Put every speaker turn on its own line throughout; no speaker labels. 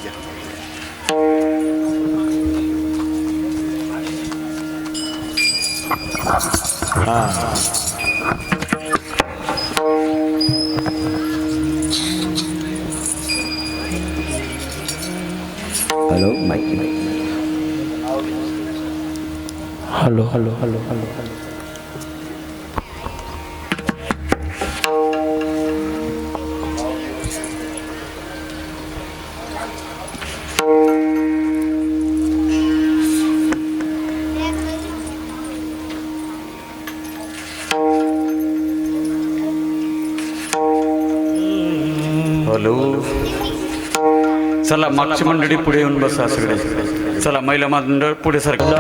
Hello mike hello hello hello hello hello
hello. चला मागची मंडळी पुढे येऊन बसा सगळे. चला महिला मंडळ पुढे सारखं.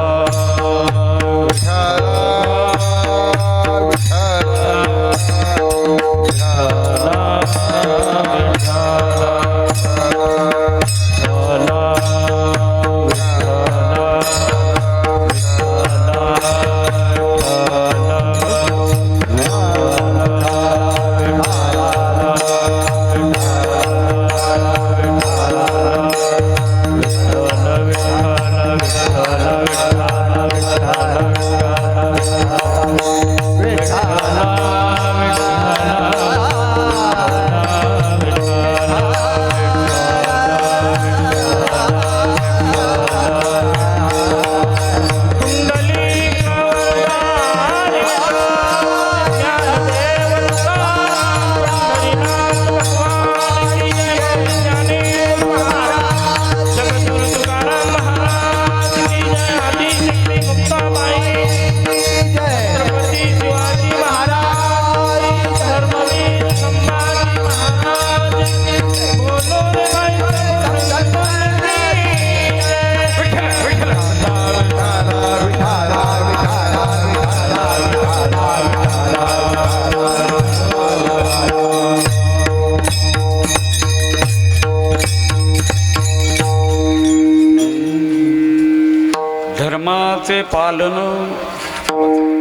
धर्माचे पालन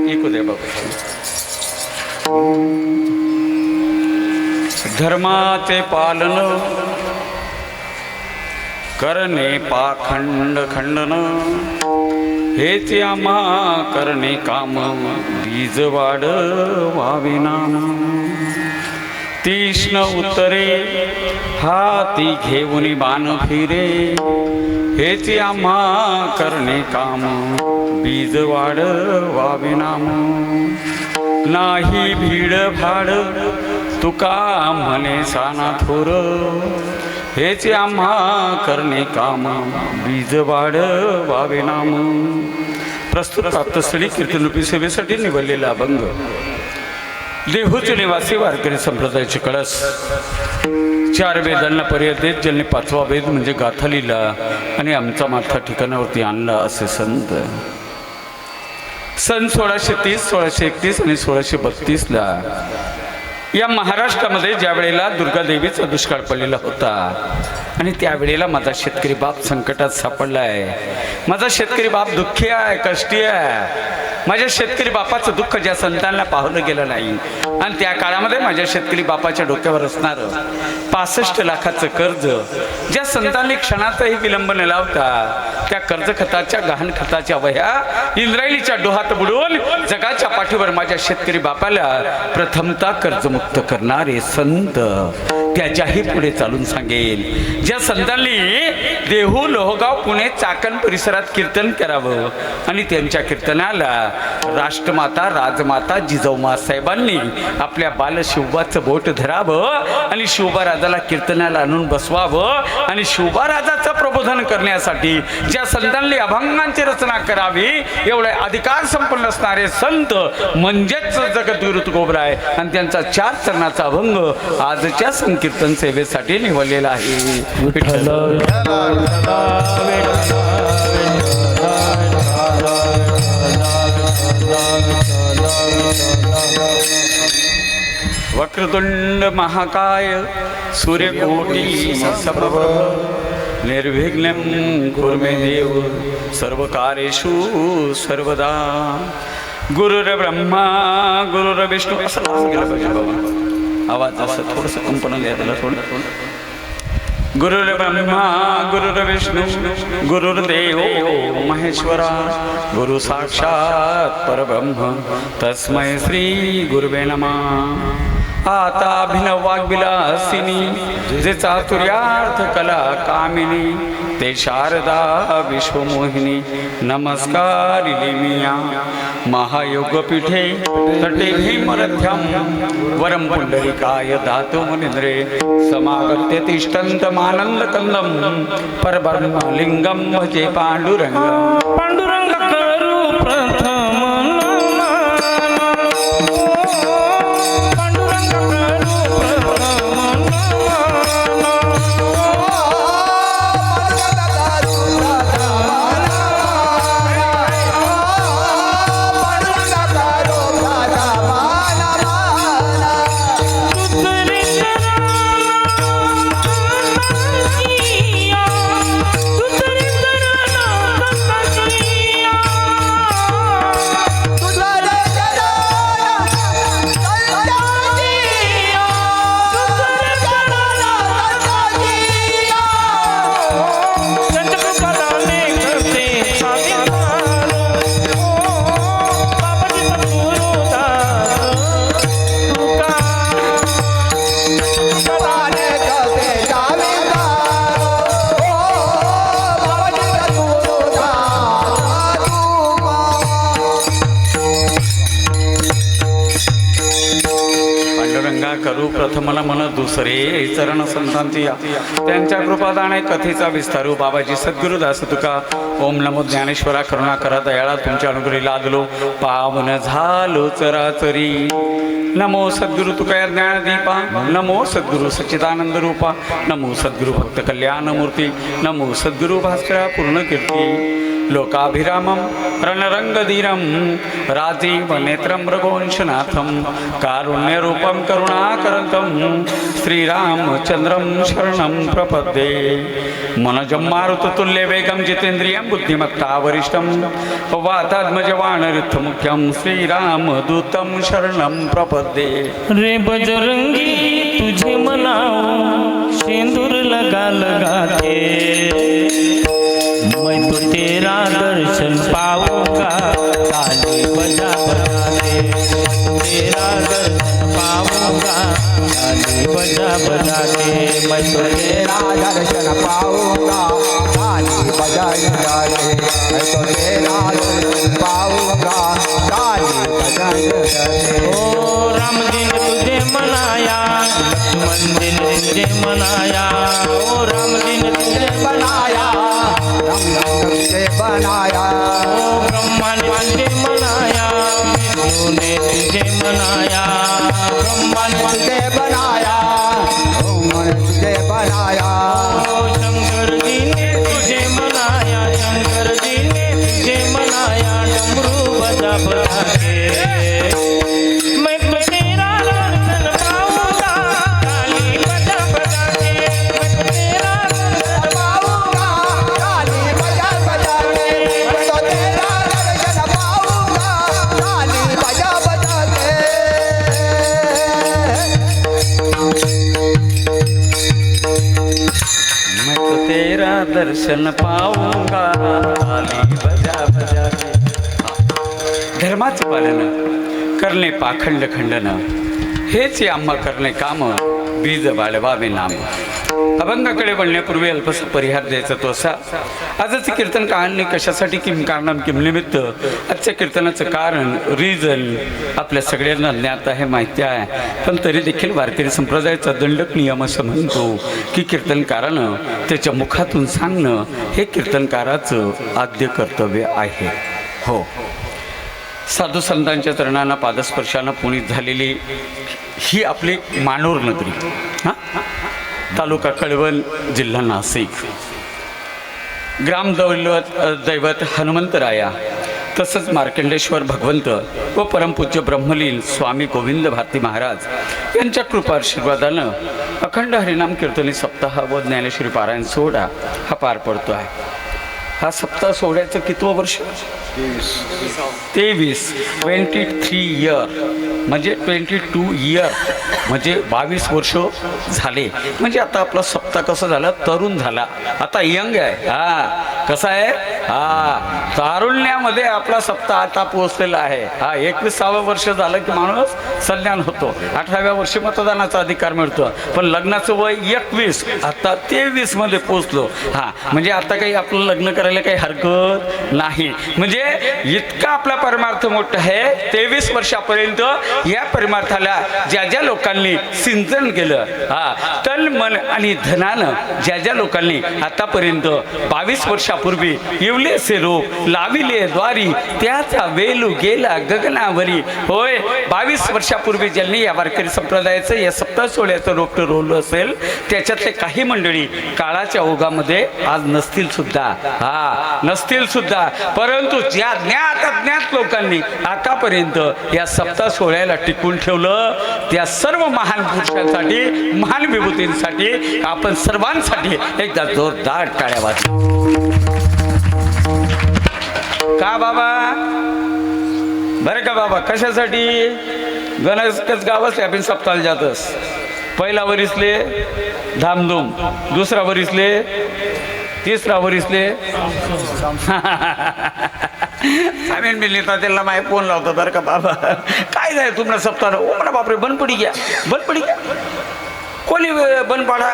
ऐकू दे बाबा. धर्माचे पालन करणे पाखंड खंडन हेच आम्हा करणे काम बीज वाढ व्हावे नाम. तीक्ष्ण उत्तरे हाती घेऊन बाण फिरे हेच आम्हा करणे काम बीज वाढ व्हावे नाम. नाही भीड भाड तुका म्हणे साना थोर हेच आम्हा करणे काम बीज वाढ व्हावे नाम. प्रस्तुत प्राप्तस्थळी कीर्तनरूपी सेवेसाठी निवडलेला अभंग देहूचे निवासी वारकरी संप्रदायाचे कळस. 4 वेदांना पर्याय देत ज्यांनी 5वा वेद म्हणजे गाथा लिहिला आणि आमचा माथा ठिकाणावरती आणला असे संत. सन 1630, 1631 आणि 1632ला या महाराष्ट्रामध्ये ज्या वेळेला दुर्गादेवीचा दुष्काळ पडलेला होता आणि त्यावेळेला माझा शेतकरी बाप संकटात सापडलाय. माझा शेतकरी बाप दुःखी आहे, कष्टी आहे. माझ्या शेतकरी बापाचं दुःख ज्या संतांना पाहलं गेलं नाही आणि त्या काळामध्ये माझ्या शेतकरी बापाच्या डोक्यावर असणारं 65 लाखाचं कर्ज ज्या संतांनी क्षणातही विलंब न लावता त्या कर्ज खताच्या गहाण खताच्या वह्या इंद्रायणीच्या डोहात बुडवून जगाच्या पाठीवर माझ्या शेतकरी बापाला प्रथमतः कर्जमुक्त करणारे संत त्याच्याही पुढे चालून सांगेल. ज्या संतांनी देहू, लोहगाव, पुणे, चाकण परिसरात कीर्तन करावं आणि त्यांच्या कीर्तनाला राष्ट्रमाता, राजमाता जिजाऊमा साहेबांनी आपल्या बालशिवबाचं बोट धरावं आणि शिवबाराजाला कीर्तनाला आणून बसवावं आणि शिवबाराजाचं प्रबोधन करण्यासाठी ज्या संतांनी अभंगांची रचना करावी एवढे अधिकार संपन्न असणारे संत म्हणजेच जगद्गुरु तुकोबराय आणि त्यांचा 4 चरणाचा अभंग आजच्या संकीर्तन सेवेसाठी निवडलेला आहे. विठ्ठल वक्रतुंड महाकाय सूर्यकोटी समप्रभ निर्विघ्नं कुरु मे देव सर्वकार्येषु सर्वदा. गुरुर्ब्रह्मा गुरुर्विष्णू असं लावून गेलं पाहिजे बाबा. आवाज असं थोडंसं कंपन द्या त्याला थोडं. गुरुर्ब्रह्मा गुरुर्विष्णू गुरुर्देव महेश्वरा गुरु साक्षात परब्रह्म तस्मै श्री गुरुवे नमः. आता अभिनव वाग्विलासिनी जे चातुर्यार्थ कला कामिनी ते शारदा विश्वमोहिनी नमस्कारिले मिया. महायोगपीठे तटे भीमरथ्यं वरं पुंडरीकाय दातु मुनिन्द्रे समागत्य तिष्ठन्तमानन्दकन्दं परब्रह्मलिङ्गं भजे पाण्डुरङ्गं.
पांडुरंग करू प्रथम
करू प्रथमला मन दुसरे चरण संतांची त्यांच्या कृपादाने कथेचा विस्तारू. बाबाजी सद्गुरु दास तुका. ओम नमो ज्ञानेश्वरा करुणा करा दयाळा तुमच्या अनुग्रही लादलो पावन झालो चराचरी. नमो सद्गुरु तुका ज्ञानदीपा. नमो सद्गुरु सच्चिदानंद रूपा. नमो सद्गुरु भक्त कल्याण मूर्ती. नमो सद्गुरु भास्करा पूर्ण कीर्ती. लोकाभिरामं रणरंगधीरं राजीव नेत्रं रघुवंशनाथं कारुण्यरूपं करुणाकरन्तं श्रीरामचन्द्रं शरणं प्रपद्ये. मनोजं मारुततुल्यवेगं जितेन्द्रियं बुद्धिमत्ता वरिष्ठं वातात्मजवानरुद्धमुख्यं श्रीरामदूतं शरणं प्रपद्ये.
रे बजरंगी तुझे मनाओ सिंदूर लगा लगा के मैं तो तेरा दर्शन पाऊंगा ताली बजा बजा के. तेरा दर्शन पाऊंगा ताली बजा बजा के. मैं तो तेरा
दर्शन पाऊंगा ताली बजा बजा के. मैं तो तेरा दर्शन पाऊंगा ताली बजा बजा के.
ओ राम दिन तुझे मनाया लक्ष्मण दिन तुझे मनाया. ओ राम दिन तुझे
बनाया तुझे बनाया.
ओ ब्रह्मा ने तुझे मनाया विष्णु ने तुझे मनाया. ब्रह्मा ने
तुझे बनाया मन तुझे बनाया.
ओ शंकर जी ने तुझे मनाया. शंकर जी ने तुझे मनाया. डमरू बजा बजा के मैं तो तेरा दर्शन पाऊंगा ताली बजा बजा के. मैं तो तेरा दर्शन
पाऊंगा ताली बजा बजा के. मैं तो तेरा दर्शन पाऊंगा ताली बजा बजा के.
मैं तो तेरा दर्शन पाऊंगा ताली बजा बजा के. धर्माचे पालन करणे पाखंड खंडन हेच आम्हा करणे काम बीज बाळवावे नाम. अभंगाकडे वळण्यापूर्वी अल्पस परिहार द्यायचा तो असा. आजचे कीर्तन काढणे कशासाठी किम कारणम किम निमित्त. आजच्या कीर्तनाचं कारण रिझन आपल्या सगळ्यांना ज्ञात आहे माहिती आहे. पण तरी देखील वारकरी संप्रदायाचा दंडक नियम असं म्हणतो की कीर्तनकारानं त्याच्या मुखातून सांगणं हे कीर्तनकाराचं आद्य कर्तव्य आहे. हो, साधू संतांच्या चरणांना पादस्पर्शानं पुनीत झालेली ही आपली मानूर नगरी. हां, तालुका कळवण, जिल्हा नाशिक. दैवत हनुमंतराया तसंच मार्कंडेश्वर भगवंत व परमपूज्य ब्रह्मलीन स्वामी गोविंद भारती महाराज यांच्या कृपाशीर्वादानं अखंड हरिनाम कीर्तनी सप्ताह व ज्ञानेश्वरी पारायण सोहळा हा पार पडतो आहे. हा सप्ताह सोहळ्याचं कितवं वर्ष? 23 इयर म्हणजे 22 इयर म्हणजे 22 वर्ष झाले. म्हणजे आता आपला सप्ताह कसं झाला, तरुण झाला, आता यंग आहे. हा कसा आहे, हा तारुण्यामध्ये आपला सप्ताह आता पोहोचलेला आहे. हा 21 वर्ष झालं की माणूस संज्ञान होतो. 18व्या वर्षी मतदानाचा अधिकार मिळतो. पण लग्नाचं वय 21, आता 23 मध्ये पोहोचलो. हा म्हणजे आता काही आपलं लग्न करायला काही हरकत नाही. म्हणजे इतका आपला परमार्थ मोठा आहे. 23 वर्षापर्यंत या परमार्थाला ज्या ज्या लोकांनी सिंचन केलं, हा तन मन आणि धनानं ज्या ज्या लोकांनी आतापर्यंत 22 वर्षापूर्वी येवले से रोप लाविले द्वारी त्याचा वेलू गेला गगनावरी. होय, 22 वर्षापूर्वी ज्यांनी या वारकरी संप्रदायाचं या सप्ताह सोहळ्याचं रोपटं रोवलं असेल, त्याच्यातले काही मंडळी काळाच्या ओघामध्ये आज नसतील सुद्धा. हा नसतील सुद्धा, परंतु ज्या ज्ञात अज्ञात लोकांनी आतापर्यंत या सप्ताह सोहळ्याला टिकून ठेवलं, त्या सर्व महान पुरुषांसाठी, महान विभूतींसाठी, आपण सर्वांसाठी एकदा जोरदार टाळ्या वाजवा. का बाबा, बरं का बाबा, कशासाठी? गणेश गावच आपण सप्ताहाला जातस. पहिला वरीसले धामधूम, दुसरा वरीसले, तिसरा वरीसले आम्ही मिळता त्याला माहीत फोन लावतो. बरं का बाबा, काय झालं तुम्हाला सप्ताह? ओ म्हणा बापरे, बंद पडी घ्या, बंद पडी घ्या. कोणी बंद पाडा?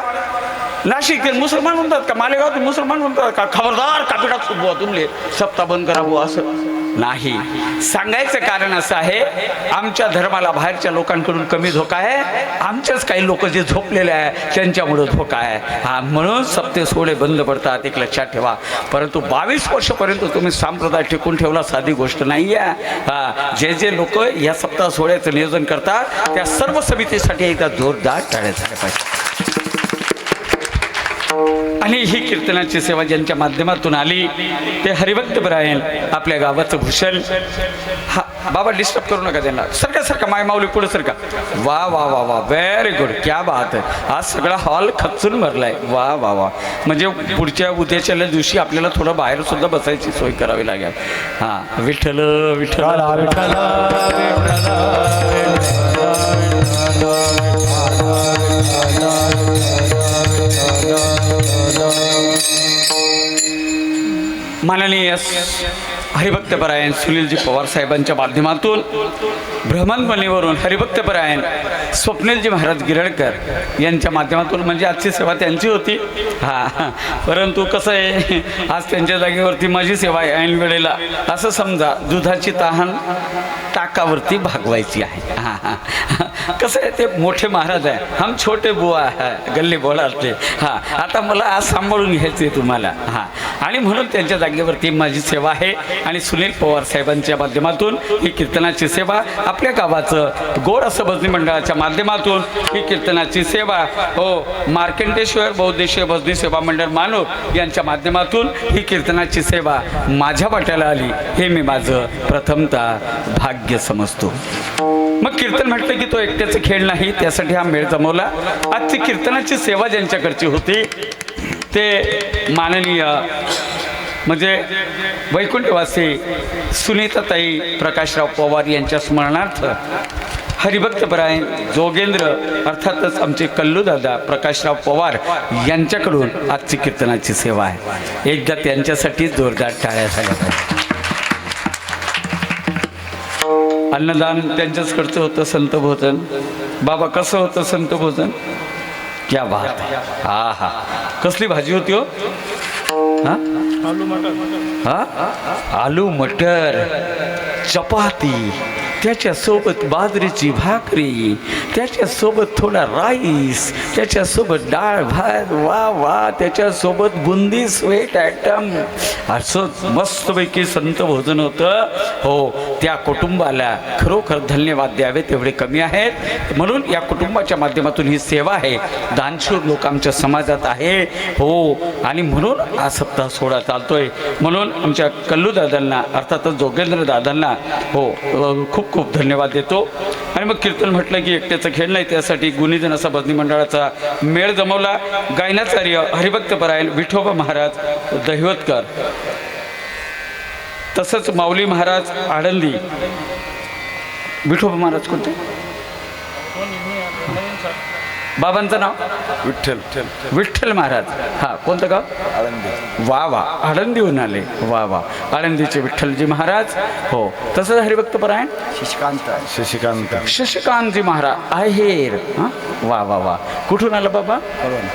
नाशिक ते मुसलमान म्हणतात का, मालेगाव ते मुसलमान म्हणतात का, खबरदार कापिटात सुद्धा तुमले सप्ताह बंद करा बुवा, असं नाही. सांगायचं कारण असं आहे, आमच्या धर्माला बाहेरच्या लोकांकडून कमी धोका आहे, आमच्याच काही लोक जे झोपलेले आहे त्यांच्यामुळे धोका आहे. हा म्हणून सप्ते सोहळे बंद पडतात, एक लक्षात ठेवा. परंतु 22 वर्षापर्यंत तुम्ही संप्रदाय टिकून ठेवला, साधी गोष्ट नाही आहे. हा जे जे लोक या सप्ताह सोहळ्याचं नियोजन करतात त्या सर्व समितीसाठी एकदा जोरदार टाळ्या झाल्या पाहिजे. आणि ही कीर्तनाची सेवा ज्यांच्या माध्यमातून आली ते हरिभक्तपरायण आपल्या गावाचं भूषण. हा बाबा, डिस्टर्ब करू नका त्यांना. सरका माय माऊली पुढे सरका. वा वा वा वा, व्हेरी गुड, क्या बात आहे. आज सगळा हॉल खचून भरलाय. वा वा वा. म्हणजे पुढच्या उद्याच्या दिवशी आपल्याला थोडं बाहेर सुद्धा बसायची सोय करावी लागेल. हा विठ्ठल विठ्ठल विठ्ठल. माननीय हरिभक्तपरायण सुनीलजी पवार साहेबांच्या माध्यमातून भ्रमणध्वनीवरून हरिभक्तपरायण स्वप्नीलजी महाराज गिरडकर यांच्या माध्यमातून, म्हणजे आजची सेवा त्यांची होती. हा परंतु कसं आहे, आज त्यांच्या जागेवरती माझी सेवा आहे. ऐन वेळेला असं समजा दुधाची तहान टाकावरती भागवायची आहे. हां हां कसं आहे, ते मोठे महाराज आहे, हम छोटे बुवा आहे गल्ली बोळातले. हां आता मला आज सांभाळून घ्यायचं आहे तुम्हाला. हां आणि म्हणून त्यांच्या जागेवरती माझी सेवा आहे. आणि सुनील पवार साहेबांच्या माध्यमातून ही कीर्तनाची सेवा, आपल्या गावाचं गोड असं भजनी मंडळाच्या माध्यमातून ही कीर्तनाची सेवा, हो मार्कंडेश्वर बौद्धेश्वर भजनी सेवा मंडळ मानव यांच्या माध्यमातून ही कीर्तनाची सेवा माझ्या वाट्याला आली, हे मी माझं प्रथमतः भाग्य समजतो. मग कीर्तन म्हटलं की तो एकट्याचा खेळ नाही, त्यासाठी हा मेळ जमवला. आजची कीर्तनाची सेवा ज्यांच्याकडची होती ते माननीय म्हणजे वैकुंठवासी सुनीताताई प्रकाशराव पवार यांच्या स्मरणार्थ हरिभक्तपरायण जोगेंद्र अर्थातच आमचे कल्लूदादा प्रकाशराव पवार यांच्याकडून आजची कीर्तनाची सेवा आहे. एकदा त्यांच्यासाठी जोरदार टाळ्या झाल्या पाहिजे. अन्नदान त्यांच्याच खर्च होतं. संत भोजन बाबा कसं होतं संत भोजन? क्या बात आहे. हा हा कसली भाजी होती हो? हा आलू मटर, चपाती, त्याच्यासोबत बाजरीची भाकरी, त्याच्यासोबत थोडा राईस, त्याच्यासोबत डाळ भात, वा वा, त्याच्यासोबत बुंदी स्वीट आयटम, असं मस्तपैकी संत भोजन होतं. हो त्या कुटुंबाला खरोखर धन्यवाद द्यावे तेवढे कमी आहेत. म्हणून या कुटुंबाच्या माध्यमातून ही सेवा आहे. दानशूर लोक आमच्या समाजात आहे. हो आणि म्हणून हा सप्ताह सोहळा चालतोय. म्हणून आमच्या कल्लूदादांना अर्थातच जोगेंद्र दादांना हो खूप खूप धन्यवाद देतो. आणि मग कीर्तन म्हटलं की एकट्याचं खेळ नाही, त्यासाठी गुणीजन असा भजनी मंडळाचा मेळ जमवला. गायनाचार्य हरिभक्तपरायण विठोबा महाराज दहिवतकर, तसंच माऊली महाराज आळंदी. विठोबा महाराज कोणते? बाबांचं नाव
विठ्ठल
विठ्ठल महाराज. हा, कोणतं गाव?
आळंदी.
वा वा, आळंदीहून आले. वा वा, आळंदीचे विठ्ठलजी महाराज. हो, तसंच हरिभक्तपरायण
शशिकांत
शशिकांतजी महाराज आहेर. हां, वा वा वा. कुठून आलं बाबा?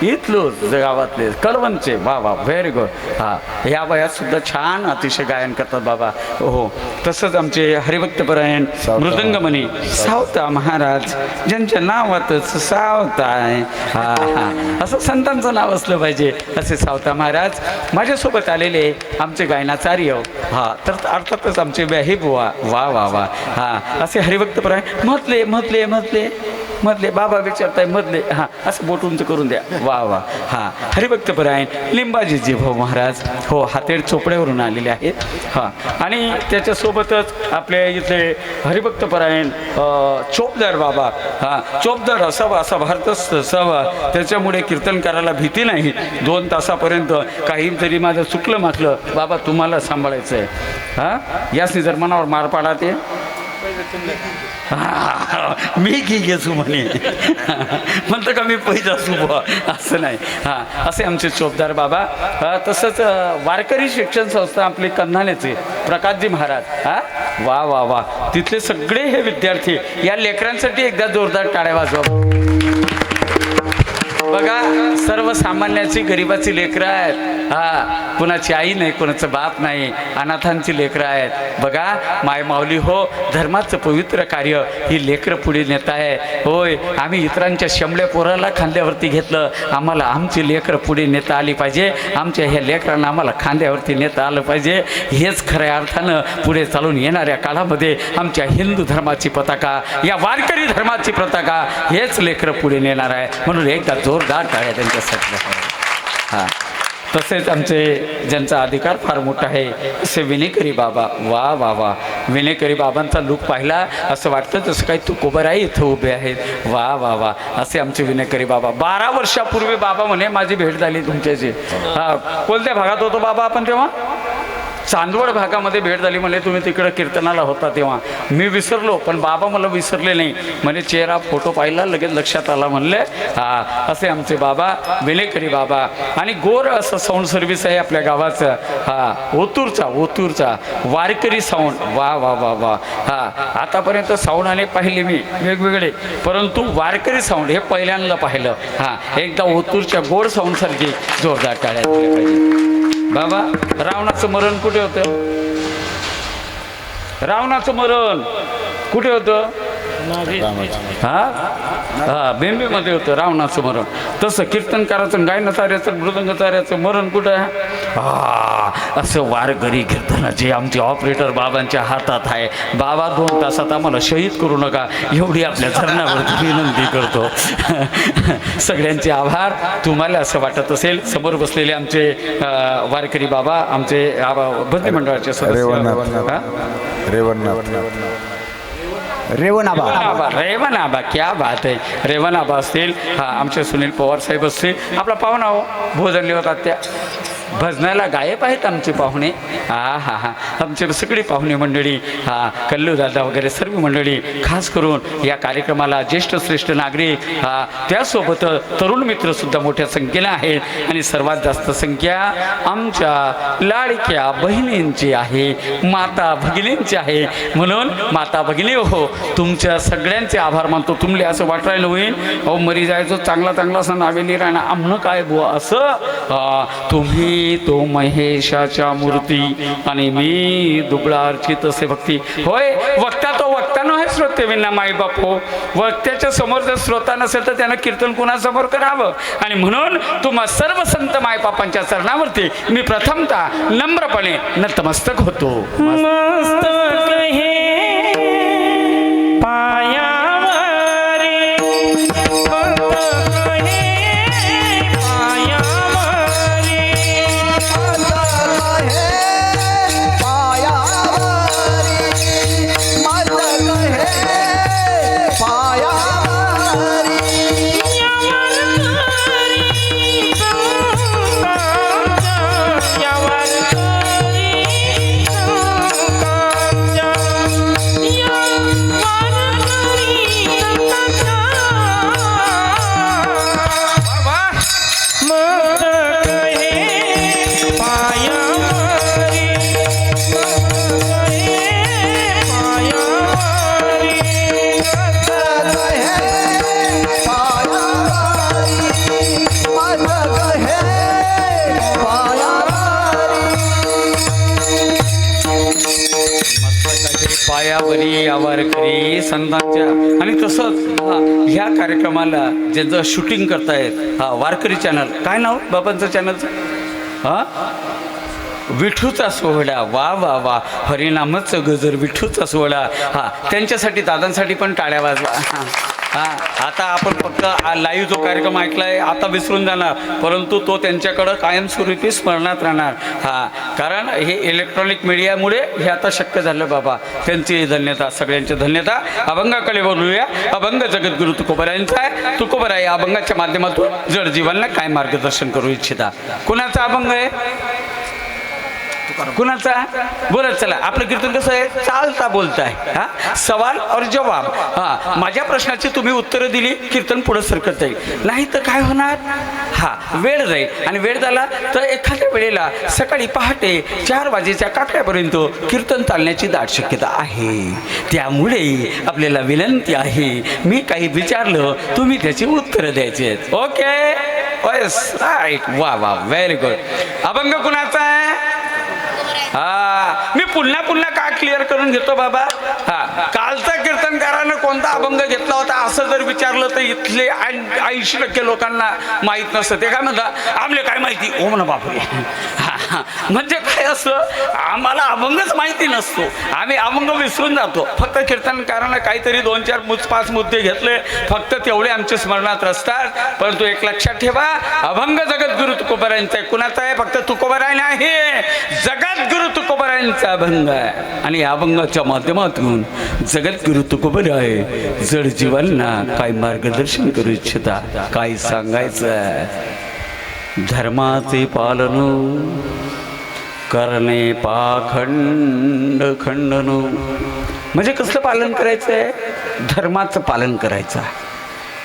इथलोच गावातले कळवणचे. वा वा, व्हेरी गुड. हा, ह्या वयात सुद्धा छान अतिशय गायन करतात बाबा. हो, तसंच आमचे हरिभक्तपरायण मृदंगमणी सावता महाराज, ज्यांच्या नावातच सावता आहे. हा हा, असं संतांचं नाव असलं पाहिजे. असे सावता महाराज माझ्यासोबत आलेले आमचे गायनाचार्य. हा, तर अर्थातच आमचे व्याही बुवा. वा वा वा. हा, असे हरिभक्तपरायण मधले मधले मधले मधले बाबा विचारताय मधले. हां, असं बोट उंच करून द्या. वा वा. हां, हरिभक्तपरायण लिंबाजीजी भाऊ महाराज. हो, हातेड चोपड्यावरून आलेले आहेत. हां, आणि त्याच्यासोबतच आपल्या इथे हरिभक्तपरायण चोपदार बाबा. हां, चोपदार असावा असा भारतच असावा, त्याच्यामुळे कीर्तन करायला भीती नाही. 2 तासापर्यंत काही जरी माझं चुकलं मागलं, बाबा तुम्हाला सांभाळायचं आहे. हां, यासनी जर मनावर मार पाडा ते मी की घेसू म्हणे म्हणतं का मी पैजा असू बुवा, असं नाही. हां, असे आमचे चोपदार बाबा. तसंच वारकरी शिक्षण संस्था आपले कन्हाण्याचे प्रकाशजी महाराज. हां, वा वा वा. तिथले सगळे हे विद्यार्थी या लेकरांसाठी एकदा जोरदार टाळ्या वाजवा. बघा, सर्वसामान्याची गरिबाची लेकरं आहेत. हा, कुणाची आई नाही, कुणाचं बाप नाही, अनाथांची लेकरं आहेत. बघा, माय माऊली हो, धर्माचं पवित्र कार्य ही लेकरं पुढे नेत आहे. होय, आम्ही इतरांच्या शंभल्या पोराला खांद्यावरती घेतलं, आम्हाला आमची लेकरं पुढे नेता आली पाहिजे. आमच्या ह्या लेकरांना आम्हाला खांद्यावरती नेता आलं पाहिजे. हेच खऱ्या अर्थानं पुढे चालून येणाऱ्या काळामध्ये आमच्या हिंदू धर्माची पताका, या वारकरी धर्माची पताका, हेच लेकरं पुढे नेणार आहे. म्हणून एकदा जोरदार टाळ्या त्यांच्यासाठी. हां, तसेच आमचे ज्यांचा अधिकार फार मोठा आहे असे विनेकरी बाबा. वा वा वा. विनेकरी बाबांचा लूक पाहिला असं वाटतं जसं काही तुकोबराई इथं उभे आहेत. वा वा वा. असे आमचे विनेकरी बाबा. 12 वर्षापूर्वी बाबा म्हणे माझी भेट झाली तुमच्याशी. हां, कोणत्या भागात होतो बाबा आपण तेव्हा? चांदवड भागामध्ये भेट झाली. म्हणजे तुम्ही तिकडं कीर्तनाला होता तेव्हा. मी विसरलो, पण बाबा मला विसरले नाही. म्हणजे चेहरा फोटो पाहिला लगेच लक्षात आला. म्हणले हा, असे आमचे बाबा विनेकरी बाबा. आणि गोर असं साऊंड सर्व्हिस आहे आपल्या गावाचं. हा, ओतूरचा वारकरी साऊंड. वा वा वा वा. हा, आतापर्यंत साऊंड आले पाहिले मी वेगवेगळे, परंतु वारकरी साऊंड हे पहिल्यांदा पाहिलं. हां, एकदा ओतूरच्या गोड साऊंडसारखी जोरदार टाळ्या दिल्या पाहिजे. बाबा, रावणाचं मरण कुठे होतं? रावणाचं मरण कुठे होतं? हा, बेंबीमध्ये होतं रावणाचं मरण. तसं कीर्तनकाराचं, गायनचार्याचं, मृदंगचार्याचं मरण कुठं आहे? हा, असं वारकरी कीर्तनाचे आमचे ऑपरेटर बाबांच्या हातात आहे. बाबा 2 तासात आम्हाला शहीद करू नका एवढी आपल्या चरणावरती विनंती करतो. सगळ्यांचे आभार. तुम्हाला असं वाटत असेल, समोर बसलेले आमचे वारकरी बाबा, आमचे भक्ती मंडळाचे सदस्य रेवन आबा, क्या बात आहे. रेवन आबा असतील. हा, आमचे सुनील पवार साहेब असतील. आपला पाहुणा हो, भोजन लिहतात त्या भजनाला गायब आहेत आमचे पाहुणे. हा हा हा, आमचे सगळी पाहुणे मंडळी. हा, कल्लू दादा वगैरे सर्व मंडळी. खास करून या कार्यक्रमाला ज्येष्ठ श्रेष्ठ नागरिक, हा, त्यासोबत तरुण मित्रसुद्धा मोठ्या संख्येने आहेत. आणि सर्वात जास्त संख्या आमच्या लाडक्या बहिणींची आहे, माता भगिनींची आहे. म्हणून माता भगिनी हो, तुमच्या सगळ्यांचे आभार मानतो. तुमले असं वाटायला होईल अहो मरी जायचो, चांगला असं नावेली राहणं आम्हाला काय बुवा असं. तुम्ही तो महेशाच्या मूर्ती आणि मी दुबळा अर्चित असे भक्ती. होय, वक्ता तो वक्ता नव्हे, श्रोते विना माई बाप हो. वक्त्याच्या समोर जर श्रोता नसेल तर त्यानं कीर्तन कुणासमोर करावं. आणि म्हणून तुम्हा सर्व संत मायबापांच्या चरणावरती मी प्रथमतः नम्रपणे नतमस्तक होतो.
मस्तक हे पायावरी, मस्तक हे पायावरी, मस्तक हे पायावरी,
मस्तक है पायावारी, मस्तक है पायावारी.
पायावरी आवारकरी संतांच्या. आणि तसंच ह्या कार्यक्रमाला ज्यांचं शूटिंग करतायत वारकरी चॅनल, काय नाव बाबांचं चॅनलचं? विठूचा सोहळा. वा वा वा, हरिनामच गजर विठूचा सोहळा. त्यांच्यासाठी दादांसाठी पण टाळ्या वाजवा. आता आपण फक्त लाईव्ह जो कार्यक्रम ऐकलाय आता विसरून जाणार, परंतु तो त्यांच्याकडं कायमस्वरूपी स्मरणात राहणार. कारण हे इलेक्ट्रॉनिक मीडियामुळे हे आता शक्य झालं बाबा. त्यांची धन्यता, सगळ्यांची धन्यता. अभंगाकडे बोलूया. अभंग जगद्गुरु तुकोबरायांचा आहे. तुकोबराय या अभंगाच्या माध्यमातून जड जीवनला काय मार्गदर्शन करू इच्छिता. कुणाचा अभंग आहे? कुणाचा? बोलत चला. आपलं कीर्तन कसं आहे? चालता बोलताय. सवाल और जवाब. माझ्या प्रश्नाची तुम्ही उत्तरं दिली, कीर्तन पुढे सरकत जाईल. नाही तर काय होणार? वेळ जाईल. आणि वेळ झाला तर एखाद्या वेळेला सकाळी पहाटे 4 वाजेच्या काकड्यापर्यंत कीर्तन चालण्याची दाट शक्यता आहे. त्यामुळे आपल्याला विनंती आहे, मी काही विचारलं तुम्ही त्याची उत्तरं द्यायची आहेत. Okay, right. वा वा, व्हेरी गुड. अभंग कुणाचा आहे? मी पुन्हा पुन्हा का क्लिअर करून घेतो बाबा. कालचा कीर्तनकारानं कोणता अभंग घेतला होता असं जर विचारलं तर इथले 80% लोकांना माहीत नसतं. ते काय म्हणतात, आम्हाला काय माहिती? ओ म्हणा बापरे. म्हणजे काय असं, आम्हाला अभंगच माहिती नसतो. आम्ही अभंग विसरून जातो. फक्त कीर्तनकारानं काहीतरी 2-4-5 मुद्दे घेतले, फक्त तेवढे आमच्या स्मरणात असतात. परंतु एक लक्षात ठेवा, अभंग जगद्गुरु तुकोबरायांचा आहे. कुणाचा आहे? फक्त तुकोबराय नाही, जगद्गुरु तुकोबरायांचा अभंग आहे. आणि या अभंगाच्या माध्यमातून जगद्गुरु तुकोबराय जड जीवांना काय मार्गदर्शन करू इच्छिता, काय सांगायचं आहे. धर्माचे पालन करणे पाखंड खंडन. म्हणजे कसलं पालन करायचं आहे? धर्माचं पालन करायचं आहे.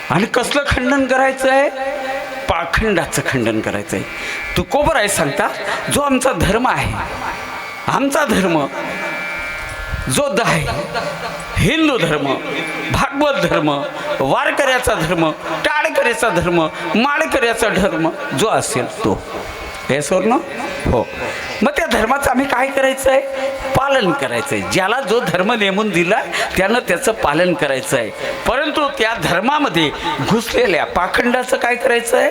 आणि कसलं खंडन करायचं आहे? पाखंडाचं खंडन करायचं आहे. तुकोबराय सांगतात, जो आमचा धर्म आहे, आमचा धर्म जो आहे, हिंदू धर्म, भागवत धर्म, वारकऱ्याचा धर्म, टाळकऱ्याचा धर्म, माळकऱ्याचा धर्म जो असेल तो, हे सोडणं हो. मग त्या धर्माचं आम्ही काय करायचं आहे? पालन करायचं आहे. ज्याला जो धर्म नेमून दिला त्यानं त्याचं पालन करायचं आहे. परंतु त्या धर्मामध्ये घुसलेल्या पाखंडाचं काय करायचं आहे?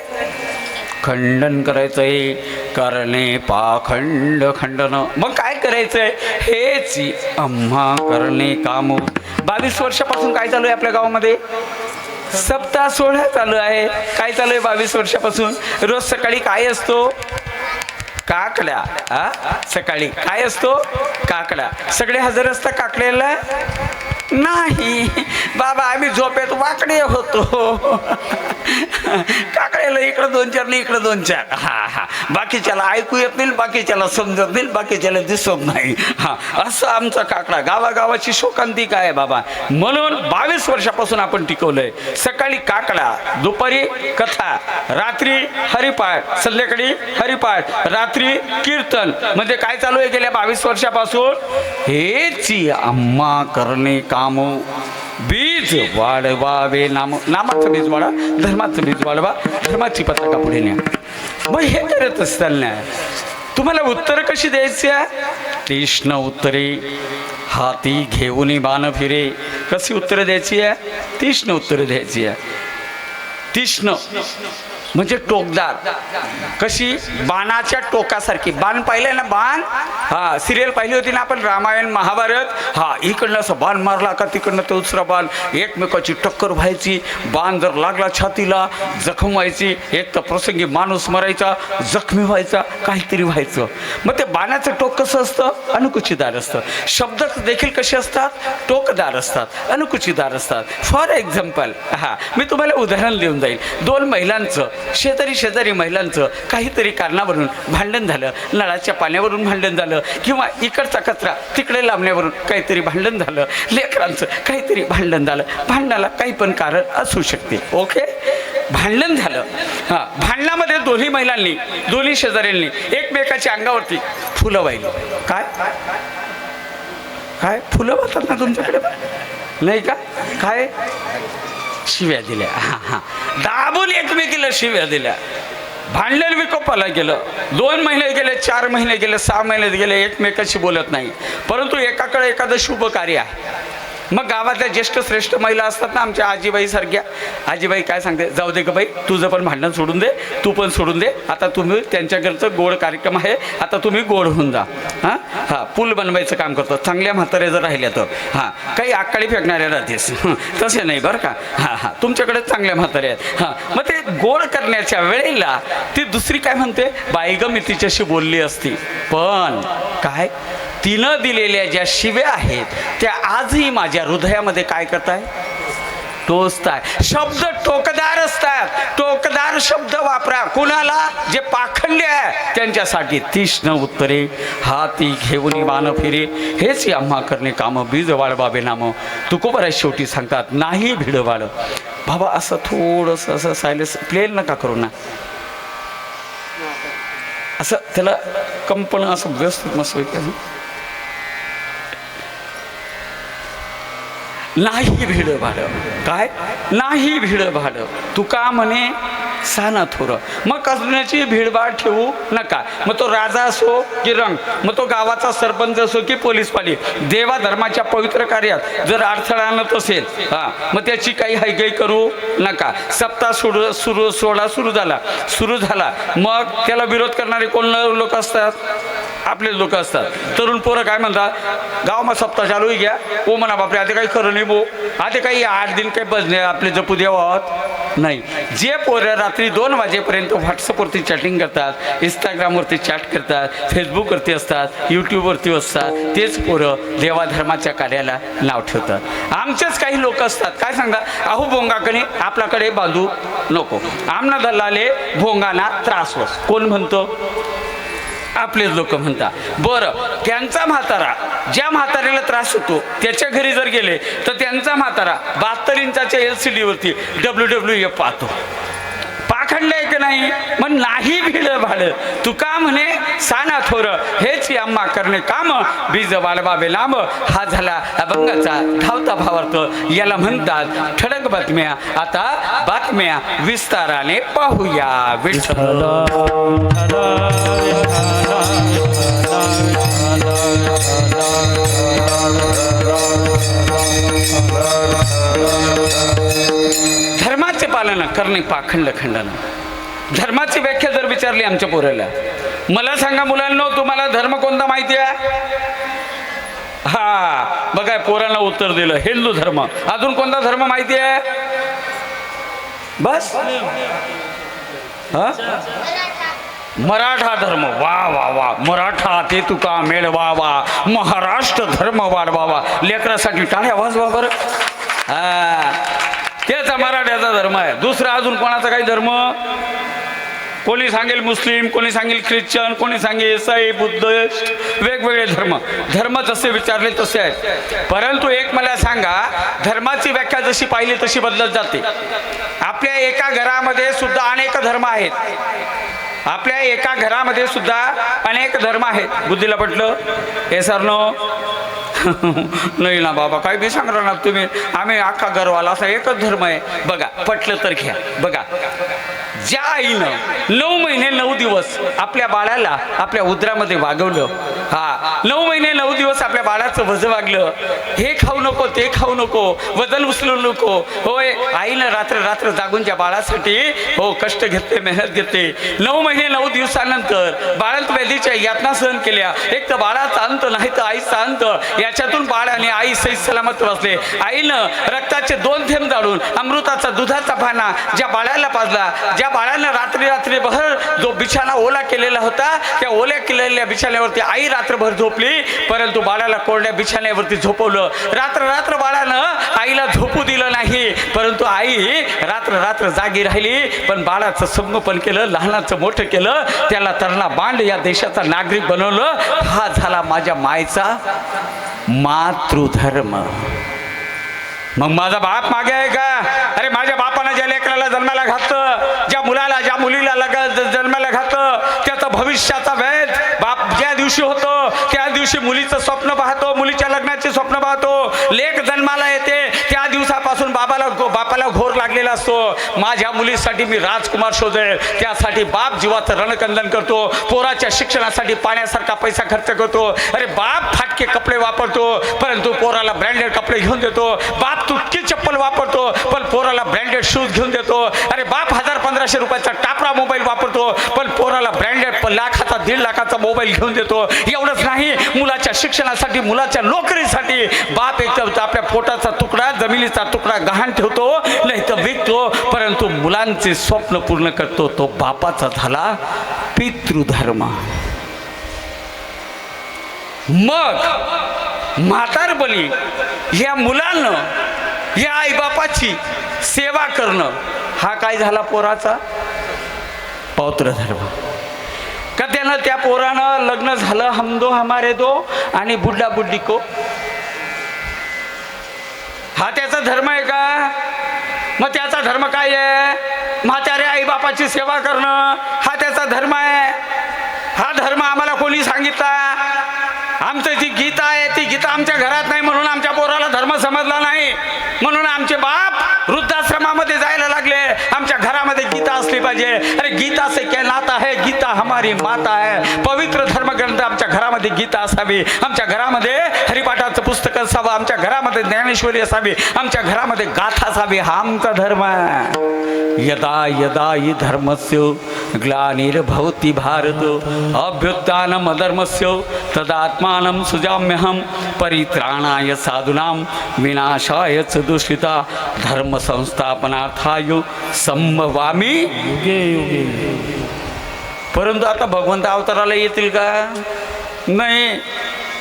खंडन करायचं आहे. करणे पाखंड खंडन. मग काय करायचं आहे? हेच आम्हा करणे काम. 22 वर्षापासून काय चालू आहे आपल्या गावामध्ये? सप्ताह सोहळा चालू आहे. काय चालू आहे 22 वर्षापासून? रोज सकाळी काय असतो? काकड्या. सकाळी काय असतो? काकड्या. सगळे हजर असतात काकड्याला? नाही बाबा, आम्ही झोपेत वाकडे होतो. काकड्याला इकडं 2-4 नाही, इकडं 2-4. बाकीच्याला ऐकू येत नाही, बाकीच्याला समजत नाही, बाकीच्याला दिसत नाही. असं आमचा काकडा. गावागावाची शोकांतिका आहे बाबा. म्हणून 22 वर्षापासून आपण टिकवलंय. सकाळी काकडा, दुपारी कथा, रात्री हरिपाठ, संध्याकाळी हरिपाठ, रात्री कीर्तन. म्हणजे काय चालू आहे गेल्या 22 वर्षापासून? हेची आम्हा करणे काम. बीज वाढवावे नाम. नामाचं बीज वाढा, धर्माचं बीज वाढवा, धर्माची पताका पुढे न्या. मग हे करत असताना तुम्हाला उत्तर कशी द्यायची आहे? तीक्ष्ण उत्तरे हाती घेऊन बाण फिरे. कशी उत्तरं द्यायची आहे? तीक्ष्ण उत्तरं द्यायची आहे. तीक्ष्ण म्हणजे टोकदार. कशी? बाणाच्या टोकासारखी. बाण पाहिलंय ना? बाण सिरियल पाहिली होती ना आपण, रामायण महाभारत. इकडनं असं बाण मारला का तिकडनं तो दुसरा बाण, एकमेकाची टक्कर व्हायची. बाण जर लागला छातीला जखम व्हायची. एक तर प्रसंगी माणूस मरायचा, जखमी व्हायचा, काहीतरी व्हायचं. मग ते बाणाचं टोक कसं असतं? अनुकुचीदार असतं. शब्द देखील कसे असतात? टोकदार असतात, अनुकुचीदार असतात. फॉर एक्झाम्पल मी तुम्हाला उदाहरण देऊन जाईल. 2 महिलांचं, शेजारी महिलांचं काहीतरी कारणावरून भांडण झालं. नळाच्या पाण्यावरून भांडण झालं, किंवा इकडचा कचरा तिकडे लांबण्यावरून काहीतरी भांडण झालं. लेकरांचं काहीतरी भांडण झालं. भांडणाला काही पण कारण असू शकते. ओके, भांडण झालं. भांडणामध्ये दोन्ही महिलांनी दोन्ही शेजाऱ्यांनी एकमेकाच्या अंगावरती फुलं वाहिली. काय काय फुलं वाहतात ना तुमच्याकडे नाही का? काय शिव्या दिल्या. हां हां दाबून एकमेकीला शिव्या दिल्या. भांडण विकोपाला गेलं. 2 महिने गेले, 4 महिने गेले, 6 महिने गेले, एकमेकाशी बोलत नाही. परंतु एकाकडे एखादं शुभ कार्य आहे. मग गावातल्या ज्येष्ठ श्रेष्ठ महिला असतात ना आमच्या आजीबाई सारख्या. आजीबाई काय सांगते, जाऊ दे ग बाई, तुझं पण भांडण सोडून दे, तू पण सोडून दे. आता तुम्ही त्यांच्याकडचं गोड कार्यक्रम आहे, आता तुम्ही गोड होऊन जा. हां हां पूल बनवायचं काम करतो. चांगल्या म्हाताऱ्या जर राहिल्या तर हां काही आकाळी फेकणाऱ्या राहतेस तसे नाही बरं का. हां हां तुमच्याकडे चांगल्या म्हाताऱ्या आहेत. हां मग ते गोड करण्याच्या वेळेला ती दुसरी काय म्हणते, बाई ग मी तिच्याशी बोलली असती, पण काय तिनं दिलेल्या ज्या शिव्या आहेत त्या आजही माझ्या हृदयामध्ये काय करताय, टोचताय. शब्द टोकदार असतात. टोकदार शब्द वापरा. कुणाला जे पाखंडी आहे त्यांच्यासाठी तीक्ष्ण उत्तरे हाती घेऊन मान फिरे हेच आम्हा करणे काम बीज वाळबाबे नाम तुकोबरा शेवटी सांगतात नाही भिड वाळ. बाबा असं थोडंसं असं सायलेन्स प्लेन नका करू ना, असं त्याला कंपन असं व्यवस्थित मस्त नाही भिड भाड. काय नाही भिड भाड तुका म्हणे साना थोर. मग कसण्याची भीडभाड ठेवू नका. मग तो राजा असो की रंग, मग तो गावाचा सरपंच असो की पोलीस पाली, देवा धर्माच्या पवित्र कार्यात जर अडथळा आणत असेल हां मग त्याची काही हैगई करू नका. सप्ताह सोहळा सुरू झाला मग त्याला विरोध करणारे कोण लोक असतात, आपले लोक असतात. तरुण पोरं काय म्हणतात, गावामध्ये सप्ताह चालू घ्या ओ म्हणा बापरे आता काही खरं नाही बो, आता काही 8 दिन काही बजणे आपले जपू द्यावत नाही. जे पोरं रात्री 2 वाजेपर्यंत व्हॉट्सअपवरती चॅटिंग करतात, इंस्टाग्रामवरती चॅट करतात, फेसबुकवरती असतात, यूट्यूबवरती असतात, तेच पोरं देवाधर्माच्या कार्याला नाव ठेवतात. आमचेच काही लोक असतात काय सांगा, अहो भोंगाकडे आपल्याकडे बांधू नको, आमना दल्लाले भोंगाना त्रास होस. कोण म्हणतो, आपलेच लोक म्हणतात. बरं त्यांचा म्हातारा ज्या म्हाताऱ्याला त्रास होतो त्याच्या घरी जर गेले तर त्यांचा म्हातारा 72 इंचाच्या LCD वरती WWF पाहतो. पाखंड आहे की नाही. मग नाही भिड भाड तुका म्हणे साना थोर हेच आम्हा करणे काम बीज वाळबाबे लांब. हा झाला अभंगाचा धावता भावार्थ. याला म्हणतात ठळक बातम्या. आता बातम्या विस्ताराने पाहूया. विठ्ठल धर्माचे पालन करणे पाखंड खंडन. धर्माची व्याख्या जर विचारली आमच्या पोराला, मला सांगा मुलांनो तुम्हाला धर्म कोणता माहिती आहे? हा बघा पोरांना उत्तर दिलं हिंदू धर्म. अजून कोणता धर्म माहिती आहे? बस हा मराठा धर्म. वा वा वा मराठा ते तुका मेळवावा, महाराष्ट्र धर्म वाढवावा. लेकरासाठी टाळ्या वाजवा बरं. हा त्याचा मराठ्याचा धर्म आहे. दुसरा अजून कोणाचा काही धर्म? कोणी सांगेल मुस्लिम, कोणी सांगेल ख्रिश्चन, कोणी सांगेल ईसाई, बुद्धिस्ट, वेगवेगळे धर्म. धर्म जसे विचारले तसे आहेत. परंतु एक मला सांगा, धर्माची व्याख्या जशी पाहिली तशी बदलत जाते. आपल्या एका घरामध्ये सुद्धा अनेक धर्म आहेत. आपल्या एका घरामध्ये सुद्धा अनेक धर्म आहेत. बुद्धीला पटलं हे सर नो नाही ना बाबा काय बी सांगणार ना तुम्ही, आम्ही अख्खा घरवाला असा एकच धर्म आहे. बघा पटलं तर घ्या. बघा ज्या आईनं 9 महिने 9 दिवस आपल्या बाळाला आपल्या उदरामध्ये वागवलं, हा 9 महिने 9 दिवस आपल्या बाळाचं वजन वागलं, हे खाऊ नको ते खाऊ नको, वजन उचलू नको, होय आईनं रात्र रात्र जागून त्या बाळासाठी हो कष्ट घेतले, मेहनत घेतली. 9 महिने 9 दिवसानंतर बाळात व्याधीच्या यातना सहन केल्या. एक तर बाळाचा अंत नाही तर आईचा अंत. याच्यातून बाळ आणि आई सही सलामत वाचले. आईनं रक्ताचे 2 थेंब जाळून अमृताचा दुधाचा पाना ज्या बाळाला पाजला, ज्या बाळानं रात्री रात्रीभर जो बिछाना ओला केलेला होता त्या ओल्या केलेल्या बिछाण्यावरती आई रात्रभर झोपली. परंतु बाळाला कोरड्या बिछाण्यावरती झोपवलं. रात्र रात्र बाळानं आईला झोपू दिलं नाही. परंतु आई रात्र रात्र जागी राहिली. पण बाळाचं संगोपन केलं, लहानाचं मोठं केलं, त्याला तरणा बांड या देशाचा नागरिक बनवलं. हा झाला माझ्या मायचा मातृधर्म. मग माझा बाप मागे आहे का? अरे माझ्या बापानं ज्या लेकराला मुलाला जन्माला घातलं, ज्या मुलाला ज्या मुलीला जन्माला घातलं, त्याचं भविष्याचा वेध बाप ज्या दिवशी होतो त्या दिवशी मुलीचं स्वप्न पाहतो, मुलीच्या लग्नाचे स्वप्न पाहतो. लेक जन्माला येते त्या दिवसापासून बापाला घोर लागलेला असतो. माझ्या मुलीसाठी मी राजकुमार शोधेल, त्यासाठी बाप जीवाचं रणकंदन करतो, पोराच्या शिक्षणासाठी पाण्यासारखा पैसा खर्च करतो. अरे बाप फाटके कपडे वापरतो परंतु पोराला ब्रँडेड कपडे घेऊन देतो. बाप तुटकी चप्पल वापरतो पण पोराला ब्रँडेड शूज घेऊन देतो. अरे बाप 1000-1500 रुपयाचा टापरा मोबाईल वापरतो पण पोराला ब्रँडेड लाखाचा 1.5 लाखाचा मोबाईल घेऊन देतो. एवढंच नाही, मुलाच्या शिक्षणासाठी मुलाच्या नोकरीसाठी बाप एक तर आपल्या पोटाचा तुकडा जमिनीचा तुकडा गहाण ठेवतो नाही तर विकतो, परंतु मुलांचे स्वप्न पूर्ण करतो. तो बापाचा झाला पितृधर्म. मग म्हातारपणी या मुलांना या आईबापाची सेवा करणं हा काय झाला पोराचा पौत्रधर्म. का त्यानं त्या पोरानं लग्न झालं हम दो हमारे दो आणि बुड्ढा बुड्ढी को, हा त्याचा धर्म आहे का? मग त्याचा धर्म काय आहे? म्हाताऱ्या आईबापाची सेवा करणं हा त्याचा धर्म आहे. हा धर्म आम्हाला कोणी सांगितला? आमचं जी गीता आहे ती गीता आमच्या घरात नाही म्हणून आमच्या पोराला धर्म समजला नाही, म्हणून आमचे बाप वृद्धाश्रमामध्ये जायला लागले. आमच्या घरामध्ये गीता असली पाहिजे. अरे गीता से क्या नाता है, गीता हमारी माता है. पवित्र धर्मग्रंथ आमच्या घरामध्ये गीता असावी, आमच्या घरामध्ये हरिपाठाचं पुस्तक असावं, आमच्या घरामध्ये ज्ञानेश्वरी असावी, आमच्या घरामध्ये गाथा असावी. हा आमचा धर्म आहे. यदा यदा हि धर्मस्य ग्लानिर्भवति भारत अभ्युत्थानम् अधर्मस्य तदात्मानं सृजाम्यहं परित्राणाय साधूनां विनाशाय च दुष्कृता धर्म संस्थापनार्थाय संभवामि युगे युगे. परंतु आता भगवंत अवताराला येतील का? नाही.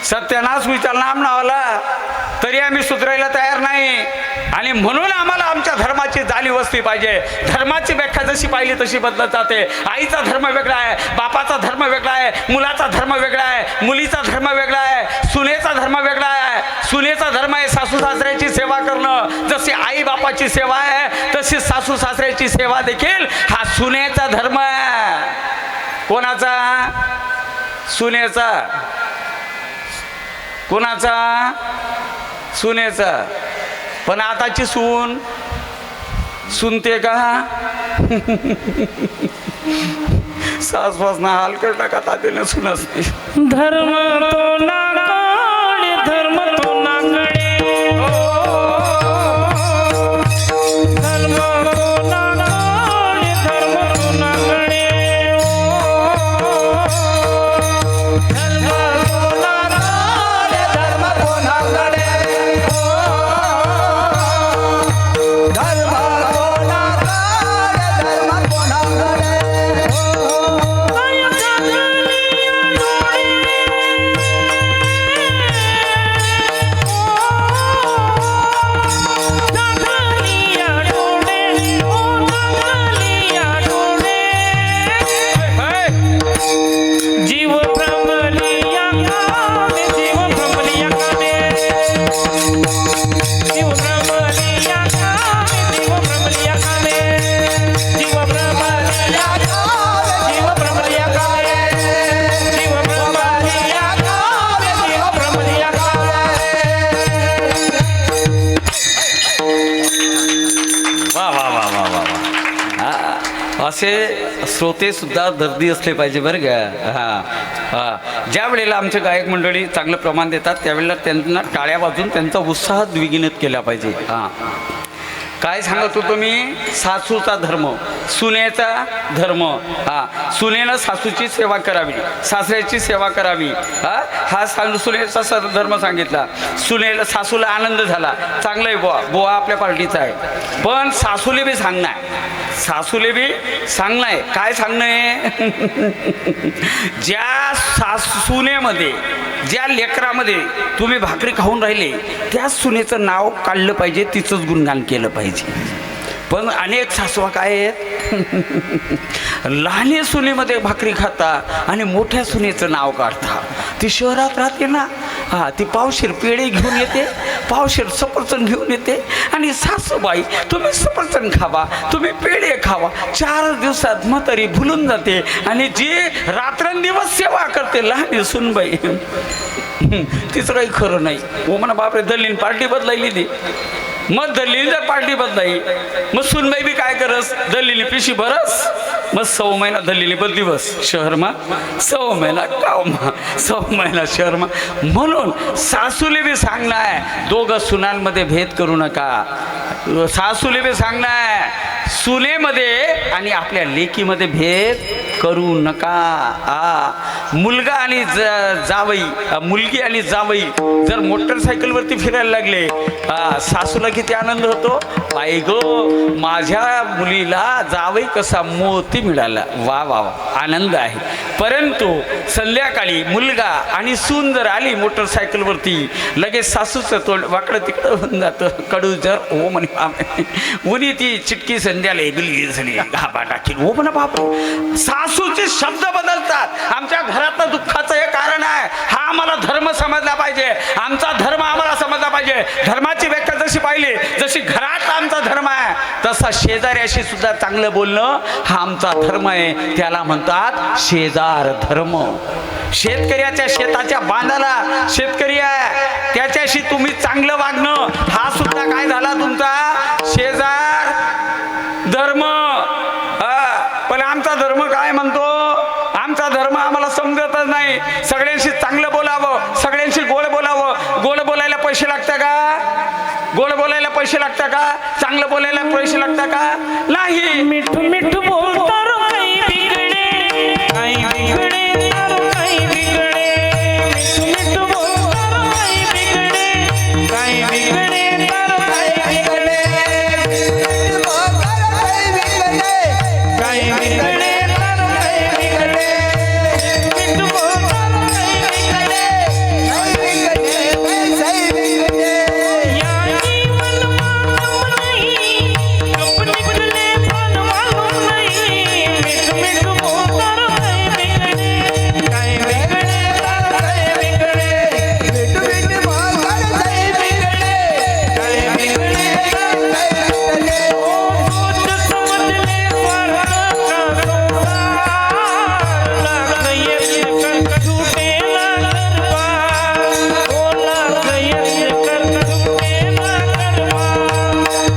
सत्यानाश विचार नाम नावाला तरी आम्ही सुधारायला तयार नाही. आणि म्हणून आम्हाला आमच्या धर्माची जाणीव असली पाहिजे. धर्माची व्याख्या जशी पाहिली तशी बदलत जाते. आईचा धर्म वेगळा आहे, बापाचा धर्म वेगळा आहे, मुलाचा धर्म वेगळा आहे, मुलीचा धर्म वेगळा आहे, सुनेचा धर्म वेगळा आहे. सुनेचा धर्म आहे सासू सासऱ्याची सेवा करणं. जशी आई बापाची सेवा आहे तशी सासू सासऱ्याची सेवा देखील हा सुनेचा धर्म आहे. कोणाचा? सुनेचा. कोणाचा? सुनेचा. पण आताची सून सुनते का? सासवासना हलकट टाका तात्याने सुनच नाही.
धर्म तो नाकडे, धर्म तो नाकडे, धर्म तो नाकडे, धर्म तो नाकडे, धर्म तो नाकडे,
धर्म कोणाकडे, धर्म कोणाकडे, धर्म कोणाकडे.
जीव भ्रमलिया कामे, जीव भ्रमलिया कामे, जीव भ्रमलिया कामे, जीव भ्रमलिया कामे, जीव भ्रमलिया कामे, जीव भ्रमलिया कामे, जीव भ्रमलिया कामे, जीव भ्रमलिया कामे.
वा वा वा वा वा वा. असे श्रोते सुद्धा दर्दी असले पाहिजे बरं का. हां ज्या वेळेला आमचे गायक मंडळी चांगलं प्रमाण देतात त्यावेळेला त्यांना टाळ्या वाजून त्यांचा उत्साह द्विगुणित केला पाहिजे. हां काय सांगत होतो मी? सासूचा धर्म, सुनेचा धर्म. हा सुनेनं सासूची सेवा करावी, सासऱ्याची सेवा करावी. हा सुनेचा धर्म सांगितला. सुनेला सासूला आनंद झाला, चांगलं आहे बुवा, बुवा आपल्या पार्टीचा आहे. पण सासूले बी सांगणं आहे, सासूले बी सांगणं आहे. काय सांगणं आहे? ज्या सुनेमध्ये ज्या लेकरामध्ये तुम्ही भाकरी खाऊन राहिले त्या सुनेचं नाव काढलं पाहिजे, तिचंच गुणगान केलं पाहिजे. पण अनेक सासवा काय आहेत, लहान सुनेमध्ये भाकरी खाता आणि मोठ्या सुनेचं नाव काढता. ती शहरात राहते ना, हा ती पावशेर पेढे घेऊन येते, पावशेर सफरचंद घेऊन येते आणि सासूबाई तुम्ही सफरचंद खावा, तुम्ही पेढे खावा. 4 दिवसात म्हातारी भुलून जाते आणि जी रात्रंदिवस सेवा करते लहान सुनबाई तिचं काही खरं नाही. हो म्हणा बापरे, दल्लीन पार्टी बदलायली ती. मग दल्लीने जर पार्टी बदलाई मग सुनबाई बी काय करस, दल्लीने पिशी भरस. मग 6 महिना दल्लीने बदलीवस शहरमा, 6 महिना गावमा, 6 महिना शहरमा. म्हणून सासूले बी सांगणार, दोघं सुनांमध्ये भेद करू नका. सासूले बी सांगणार, सुनेमध्ये आणि आपल्या लेकीमध्ये भेद करू नका. मुलगा आणि जावई, मुलगी आणि जावई जर मोटरसायकलवरती फिरायला लागले, सासूला किती आनंद होतो. आई गो, माझ्या मुलीला जावई कसा मोती मिळाला, वा वा वा, आनंद आहे. परंतु संध्याकाळी मुलगा आणि सून जर आली मोटरसायकलवरती, लगेच सासूचं तोंड वाकडं तिकडं होऊन जातं. कडू जर हो म्हणे, उनी ती चिटकी संध्याला बिलगी झाली घाबा टाकील. हो म्हणा बापरे, सासूचे शब्द बदलतात. आमच्या घरातलं दुःखाचं हे कारण आहे. हा आम्हाला धर्म समजला पाहिजे, आमचा धर्म आम्हाला समजला पाहिजे. धर्माची व्याख्या जशी पाहिली, जशी घरात आमचा धर्म आहे, तसा शेजाऱ्याशी सुद्धा चांगलं बोलणं हा आमचा धर्म आहे. त्याला म्हणतात शेजार धर्म. शेतकऱ्याच्या शेताच्या बांधाला शेतकरी आहे, त्याच्याशी तुम्ही चांगलं वागणं हा सुद्धा काय झाला तुमचा शेजार धर्म. पण आमचा धर्म काय म्हणतो, आमचा धर्म आम्हाला समजतच नाही. सगळ्यांशी चांगलं बोलावं, सगळ्यांशी गोड बोलावं. गोड बोलायला पैसे लागतात का? गोड बोलायला पैसे लागतात का? चांगलं बोलायला पैसे लागतात का? नाही.
मिठू मिठू बोलता रो काही बिगडे, काही बिगडे तारो काही बिगडे. मिठू मिठू बोलता रो काही बिगडे, काही बिगडे तारो काही बिगडे. काही बिगडे तारो काही बिगडे. मिठू बोलता रो काही बिगडे, या जीवन मालूम नहीं, कब निकले पण मालूम नहीं. मिठू मिठू बोलता रो काही बिगडे, काही बिगडे तारो काही बिगडे. मिठू मिठू बोलता रो काही बिगडे, काही बिगडे तारो काही बिगडे. ओ सोच समझ ले स्वार्थ का संसार, लाख यत्न कर झूठे ना करवा. ओ लाख यत्न कर झूठे ना करवा.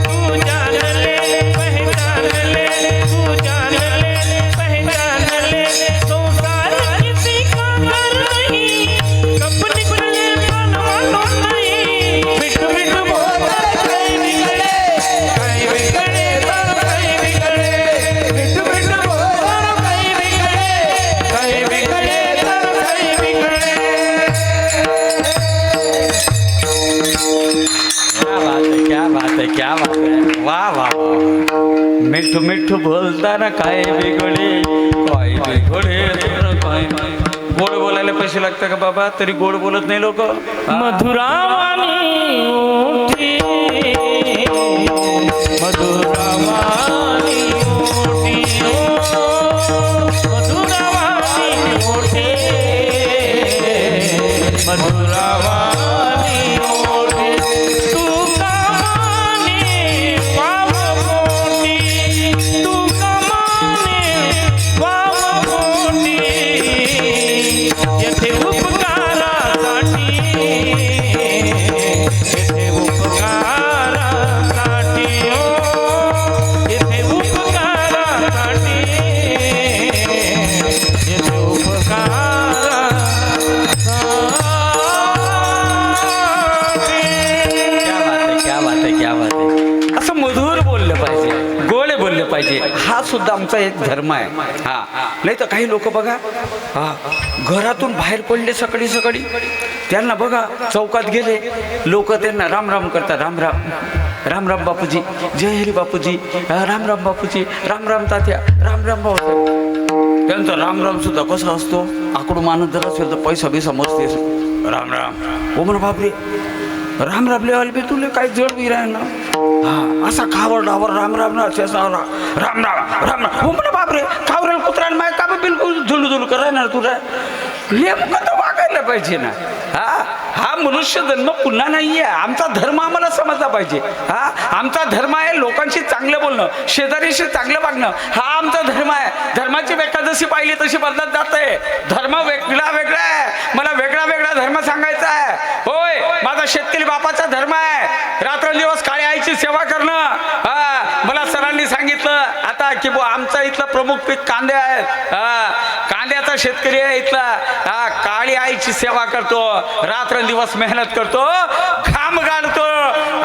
तू जान ले पहचान ले, तू जान ले पहचान ले. संसार किसी का घर नहीं, कब निकले पण मालूम नहीं. मिठू मिठू बोलता काही बिगडे, काही बिगडे तारो काही बिगडे. मिठू मिठू बोलता काही बिगडे, काही बिगडे तारो काही बिगडे.
क्या बात है, क्या बात है. वा वा वा. मिठू मिठू बोलताना काय बिघडे, काय बिघडे तर काय. गोड बोलायला पैसे लागतात का बाबा? तरी गोड बोलत नाही लोक.
मधुरावाणी ओठी, मधुरावाणी ओठी, मधुरावाणी ओठी, मधुरावाणी ओठी. तू कमाने पाव पोटी, तू कमाने पाव पोटी. येथे उपकारासाठी, येथे उपकारासाठी, येथे उपकारासाठी, येथे
क्या बात है, क्या बात है. असं मधुर बोललं पाहिजे, गोड बोललं पाहिजे. हा सुद्धा आमचा एक धर्म आहे. हा नाही तर काही लोक बघा, हा घरातून बाहेर पडले सकाळी सकाळी, त्यांना बघा चौकात गेले, लोक त्यांना राम राम करतात. राम राम, राम राम बापूजी, जय हरी बापूजी, राम राम बापूजी, राम राम तात्या, राम राम भाऊ. त्यांचा राम राम सुद्धा कसा असतो, आकडू मानत जर असेल तर पैसा बिसा मस्ती असतो. राम राम. हो म्हणा बापरे, राम रामले बी तुले काही जड बी राह ना. हा असा खावर डावर राम राम ना राम राम राम राम. हो म्हणा बापरे, खावरेल कुत्रा माय का बिलकुल झुलू झुलू करायला तुला नेमकं तर वागायला पाहिजे ना. हा मनुष्य जन्म पुन्हा नाहीये. आमचा धर्म आम्हाला समजला पाहिजे. आमचा धर्म आहे लोकांशी चांगलं बोलणं, शेजारीशी चांगलं वागणं. हा आमचा धर्म आहे. धर्माची व्याख्या जशी पाहिली तशी बदलत जाते. धर्म वेगळा वेगळा आहे. मला वेगळा वेगळा धर्म सांगायचा आहे. होय, माझा शेतकरी बापाचा धर्म आहे रात्रंदिवस काळी आईची सेवा करणं. मला सरांनी सांगितलं आता की आमचा इथला प्रमुख पीक कांदे आहेत. कांद्याचा शेतकरी आहे इथला. काळी आईची सेवा करतो, रात्रंदिवस मेहनत करतो, घाम गाळतो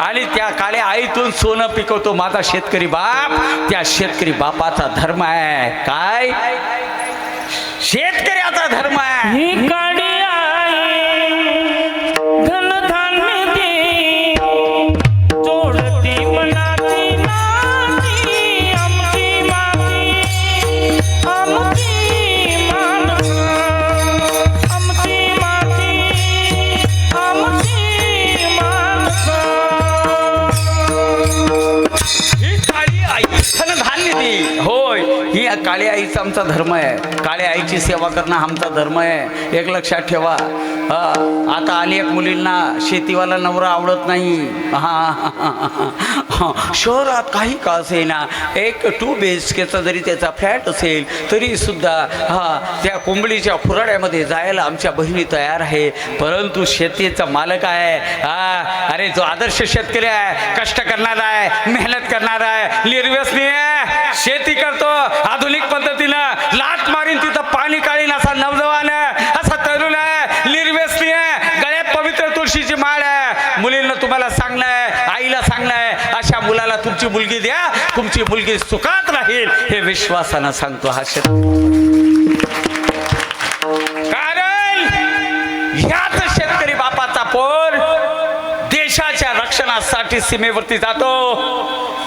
आणि त्या काळ्या आईतून सोनं पिकवतो माझा शेतकरी बाप. त्या शेतकरी बापाचा धर्म आहे काय? शेतकऱ्याचा धर्म आहे.
ही काळी आई धनधान्य दे, जोडती मनाची नाती. आमची माती, आमची माणसं, आमची माती, आमची माणसं.
ही काळी आई धनधान्य दे. होय, ही काळी आईचा आमचा धर्म आहे. काळ्या आईची सेवा करणं आमचा धर्म आहे. एक लक्षात ठेवा. आता अनेक मुलींना शेतीवाला नवरा आवडत नाही. शहरात काही का असेना 1-2 BHKचा जरी त्याचा फ्लॅट असेल तरी सुद्धा त्या कोंबडीच्या खुराड्यामध्ये जायला आमच्या बहिणी तयार आहे. परंतु शेतीचा मालक आहे. अरे जो आदर्श शेतकरी आहे, कष्ट करणारा आहे, मेहनत करणारा आहे, निर्व्यसनी आहे, शेती करतो आधुनिक पद्धतीनं, लाट मारीन तिथं पाणी काढीन असा नवजवान आहे, असा तरुण आहे, निर्व्यसनी आहे, गळ्यात पवित्र तुळशीची माळ आहे. मुलींना तुम्हाला सांगणं आहे, आईला सांगणं आहे, अशा मुलाला तुमची मुलगी द्या, तुमची मुलगी सुखात राहील हे विश्वासानं सांगतो हा कारण ह्याच शेतकरी बापाचा पोर देशाच्या रक्षणासाठी सीमेवरती जातो.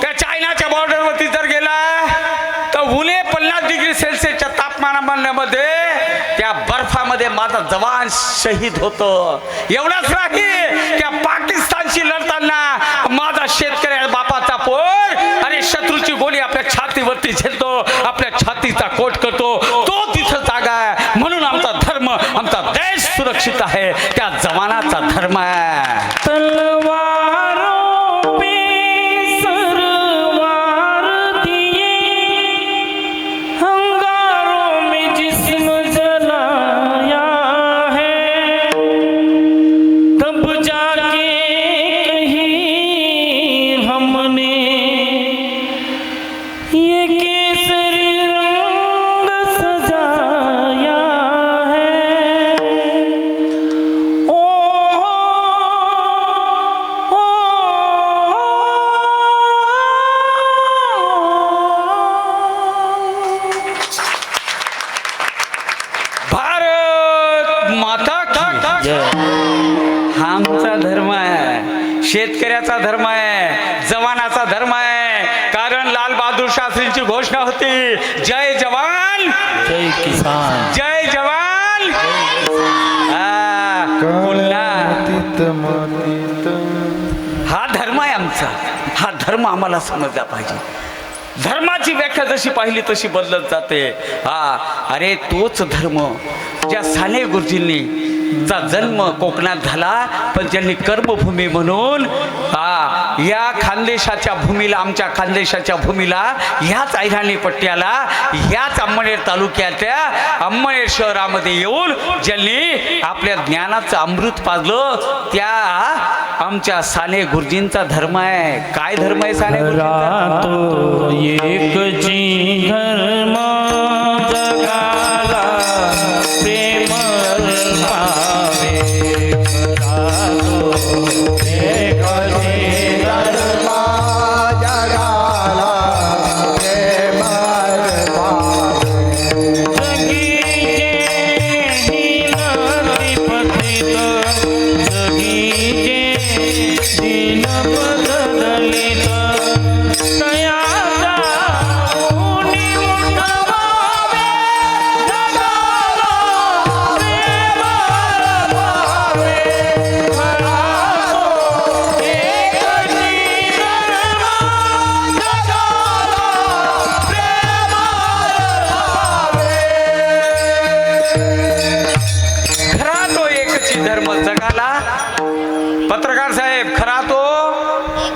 त्या चायनाच्या बॉर्डरवरती जर गेला तर उणे 50 डिग्री सेल्सिअसच्या तापमानामध्ये त्या बर्फामध्ये माझा जवान शहीद होतो. एवढंच नाही, त्या पाकिस्तानशी लढताना माझा शेतकरी बापाचा पोर आणि शत्रूची गोळी आपल्या छातीवरती झेलतो, आपल्या छातीचा कोट करतो. तो तिथं जागा आहे. म्हणून आमचा धर्म, आमचा देश सुरक्षित आहे. त्या जवानाचा धर्म आहे.
तलवारों पे सरवार दिए, अंगारों में जिस्म जलाया है, तब जाके कहीं हमने ये केसरी रंग सजाया है. ओ
भारत माता की हा आमचा धर्म आहे. शेतकऱ्याचा धर्म आहे, जवानाचा धर्म आहे. कारण लाल बहादूर शास्त्रींची घोषणा होती, जय जवान
जय किसान.
जय जवान. पुन्हा हा धर्म आहे आमचा. हा धर्म आम्हाला समजला पाहिजे. धर्माची व्याख्या जशी पाहिली तशी बदलत जाते. अरे तोच धर्म ज्या साने गुरुजींनी चा जन्म कोकणात झाला, पण त्यांनी कर्मभूमी म्हणून या खानदेशाच्या भूमीला, आमच्या खानदेशाच्या भूमीला, ह्याच ऐराणी पट्ट्याला, ह्याच अंमळनेर तालुक्याच्या अंमळनेर शहरामध्ये येऊन ज्यांनी आपल्या ज्ञानाचं अमृत पाजलं, त्या आमच्या साने गुरुजींचा धर्म आहे. काय धर्म आहे साने गुरुजींचा?
तो एक जी धर्म जगाला प्रेम पावे. एक जी धर्म
जगाला प्रेम पावे.
जगीचे हीन पतित, जगीचे दीन बदलित, तयाचा उनी उठा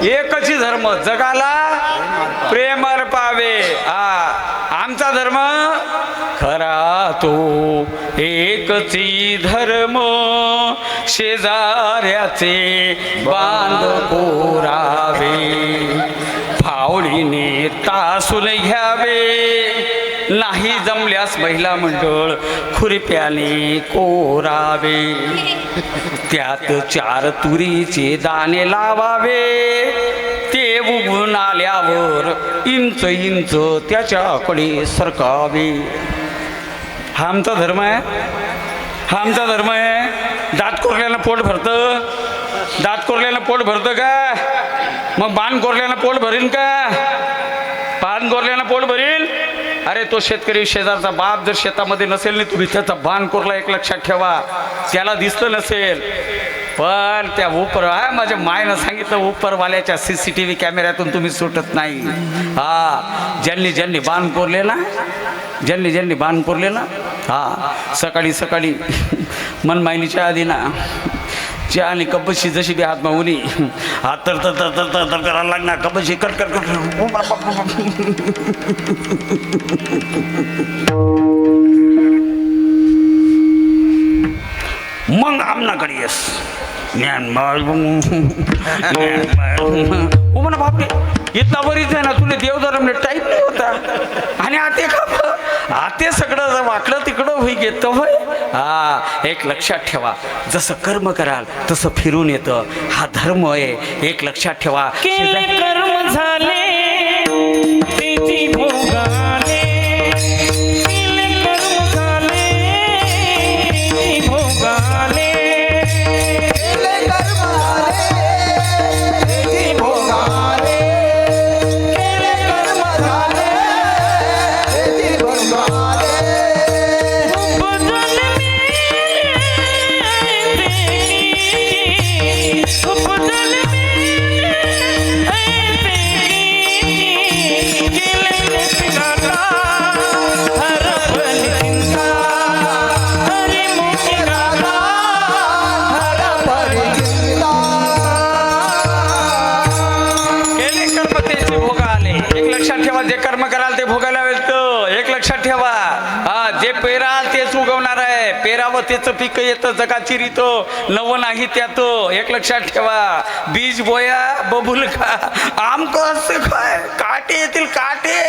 एकच धर्म जगाला प्रेम अर्पावे. आमचा धर्म खरा तो एकची धर्म, शेजाऱ्याचे बांध कोरावे, फावडीने तासून घ्यावे, नाही जमल्यास महिला मंडळ खुरप्याने कोरावे, त्यात 4 तुरीचे दाणे लावावे, ते उगवून आल्यावर इंच इंच त्याच्याकडे सरकावे. हा आमचा धर्म आहे, हा आमचा धर्म आहे. दात कोरल्यानं पोट भरतं, दात कोरल्यानं पोट भरतं का? मग बाण कोरल्यानं पोट भरीन का? बाण कोरल्यानं पोट भरीन? अरे तो शेतकरी शेजारचा बाप जर शेतामध्ये नसेल ना, तुम्ही त्याचा बाण कोरला, एक लक्षात ठेवा, त्याला दिसलं नसेल, पण त्या माझ्या मायनं सांगितलं, उपरवाल्याच्या CCTV कॅमेऱ्यातून तुम्ही सुटत नाही. ज्यांनी ज्यांनी बाण कोरले ना, ज्यांनी ज्यांनी बाण कोरले ना, सकाळी सकाळी मनमायनीच्या आधी ना चहा आणि कपशी जशी बी हात मागुनी हात तर तर तर तर तर तर करायला लागणार, कपशी कट कर कर. मग आमनाकडे येस म्हणा बापरे इथला बरीच आहे ना, तुला देवधर्मने टाईप नाही होता. आणि आते सगळं वाकडं तिकडं होई घेत होय. एक लक्षात ठेवा, जसं कर्म कराल तसं फिरून येतं. हा धर्म आहे, एक लक्षात ठेवा.
केले कर्म झाले तेची भोगाले, केले कर्म झाले तेची भोगाले,
केले कर्म झाले तेची भोगाले, केले कर्म झाले तेची भोगाले.
जे कर्म कराल ते भोगायला मिळतं. एक लक्षात ठेवा, जे पेराल तेच उगवणार आहे. पेरावं त्याचं पीक येतं, जगाची रीत नवं नाही त्यात. एक लक्षात ठेवा, बीज बोया बबुल खा, आमक असं काय काटे येतील काटे.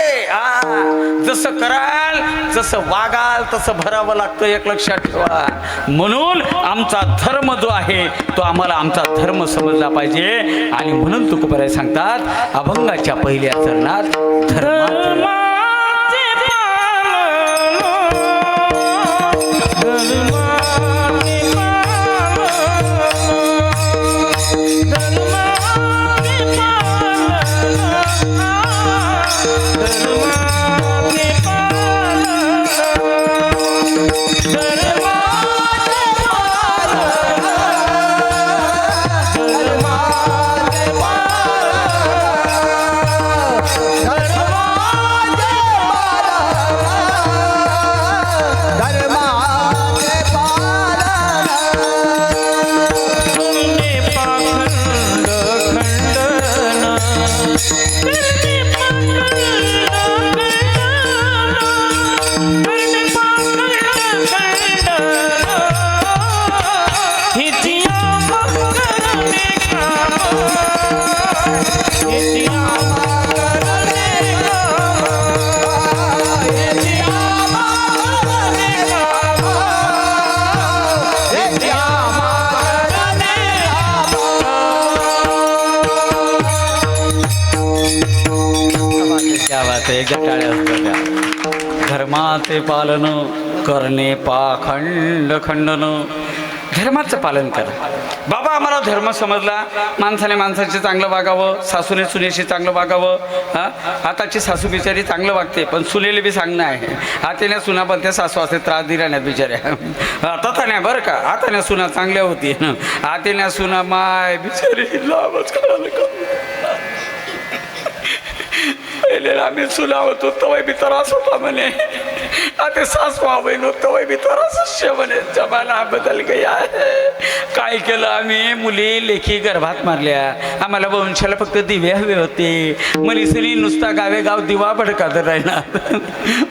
जसं कराल जसं वागाल तसं भरावं लागतं. एक लक्षात ठेवा. म्हणून आमचा धर्म जो आहे तो आम्हाला आमचा धर्म समजला पाहिजे. आणि म्हणून तुकोबाराय सांगतात, अभंगाच्या पहिल्या चरणात धर्माचे धर्माचे पालन करणे पाखंड खंडन. धर्माचं पालन करा. बाबा आम्हाला धर्म समजला, माणसाने माणसाचे चांगलं वागावं, सासूने सुनेशी चांगलं वागावं. आताची सासू बिचारी चांगलं वागते, पण सुनेले बी सांगणं आहे. आताने सुना पण त्या सासू असते त्रास दिला नाही बिचाऱ्या. तथा नाही बरं का, आताने सुना चांगल्या होती. आताने सुना माय बिचारी लाभच करायला का. पहिले आम्ही सुना होतो तवाय बी त्रास होता म्हणे. आता सासवा बहीण होतो मी थोडा शिष्य म्हणे जमाना बदल गया है. काय केलं आम्ही मुली लेखी गर्भात मारल्या. आम्हाला वंशाला फक्त दिवे हवे होते. मनीसनी नुसता गावे गाव दिवा भडकात राहिला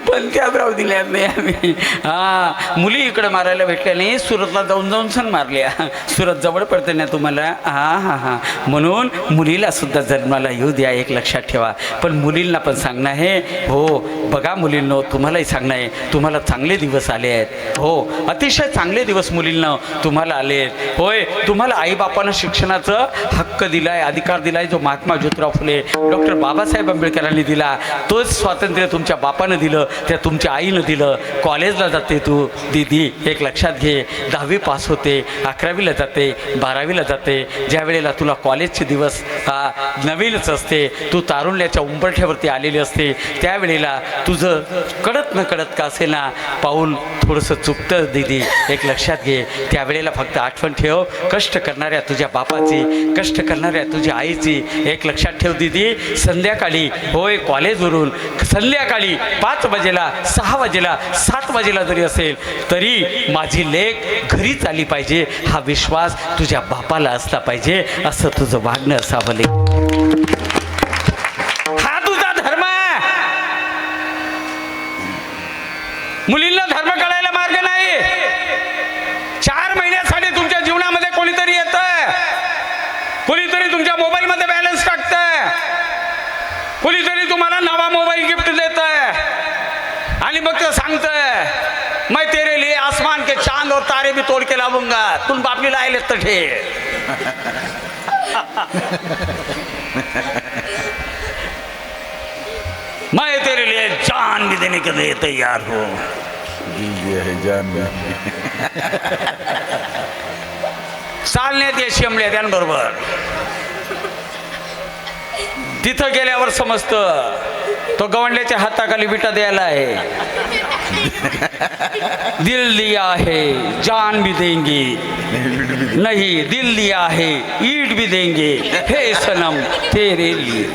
पण त्यात राहू दिल्यात नाही आम्ही. हा मुली इकडं मारायला भेटल्या नाही. सुरतला जाऊन जाऊन सण मारल्या. सुरत जवळ पडते ना तुम्हाला. हा म्हणून मुलीला सुद्धा जन्माला येऊ द्या एक लक्षात ठेवा. पण मुलींना पण सांगणं आहे हो बघा मुलींनो तुम्हालाही सांगणं आहे तुम्हाला चांगले दिवस आले आहेत. हो अतिशय चांगले दिवस मुलींना तुम्हाला आले आहेत. होय तुम्हाला आईबापानं शिक्षणाचं हक्क दिलाय अधिकार दिलाय जो महात्मा ज्योतिराव फुले डॉक्टर बाबासाहेब आंबेडकरांनी दिला. तोच स्वातंत्र्य तुमच्या बापानं दिलं त्या तुमच्या आईनं दिलं. कॉलेजला जाते तू दीदी एक लक्षात घे. 10वी पास होते 11वीला जाते 12वीला जाते. ज्या वेळेला तुला कॉलेजचे दिवस नवीनच असते तू तारुण्याच्या उंबरठ्यावरती आलेली असते त्यावेळेला तुझं कळत न कळत का असेल ना पाऊल थोडंसं चुकतं दीदी एक लक्षात घे. त्यावेळेला फक्त आठवण ठेव कष्ट करणाऱ्या तुझ्या बापाची कष्ट करणाऱ्या तुझ्या आईची एक लक्षात ठेव दीदी. संध्याकाळी होय कॉलेजवरून संध्याकाळी 5 वाजेला 6 वाजेला 7 वाजेला जरी असेल तरी माझी लेक घरीच आली पाहिजे हा विश्वास तुझ्या बापाला असला पाहिजे असं तुझं वागणं असावं. हा तुझा धर्म आहे. मुलींना धर्म कळायला मार्ग नाही. 4 महिन्यासाठी तुमच्या जीवनामध्ये कोणीतरी येतं. कोणीतरी तुमच्या मोबाईलमध्ये बॅलन्स टाकतंय. कोणीतरी तुम्हाला नवा मोबाईल गिफ्ट देतंय आणि मग ते सांगतंय मैं तेरे लिए आसमान के चांद और तारे भी तोड़ के लाऊंगा तुम बापली लायले तठे. मैं तेरे लिए जान भी देने के लिए तैयार हूँ.
जान
चालण्यात यश शिमल्या त्यांबरोबर. तिथं गेल्यावर समजतं तो गवंड्याच्या हाताखाली विटा द्यायला आहे. दिल दिया है जान भी देंगे नहीं दिल दिया है ईट भी देंगे हे सनम तेरे लिए.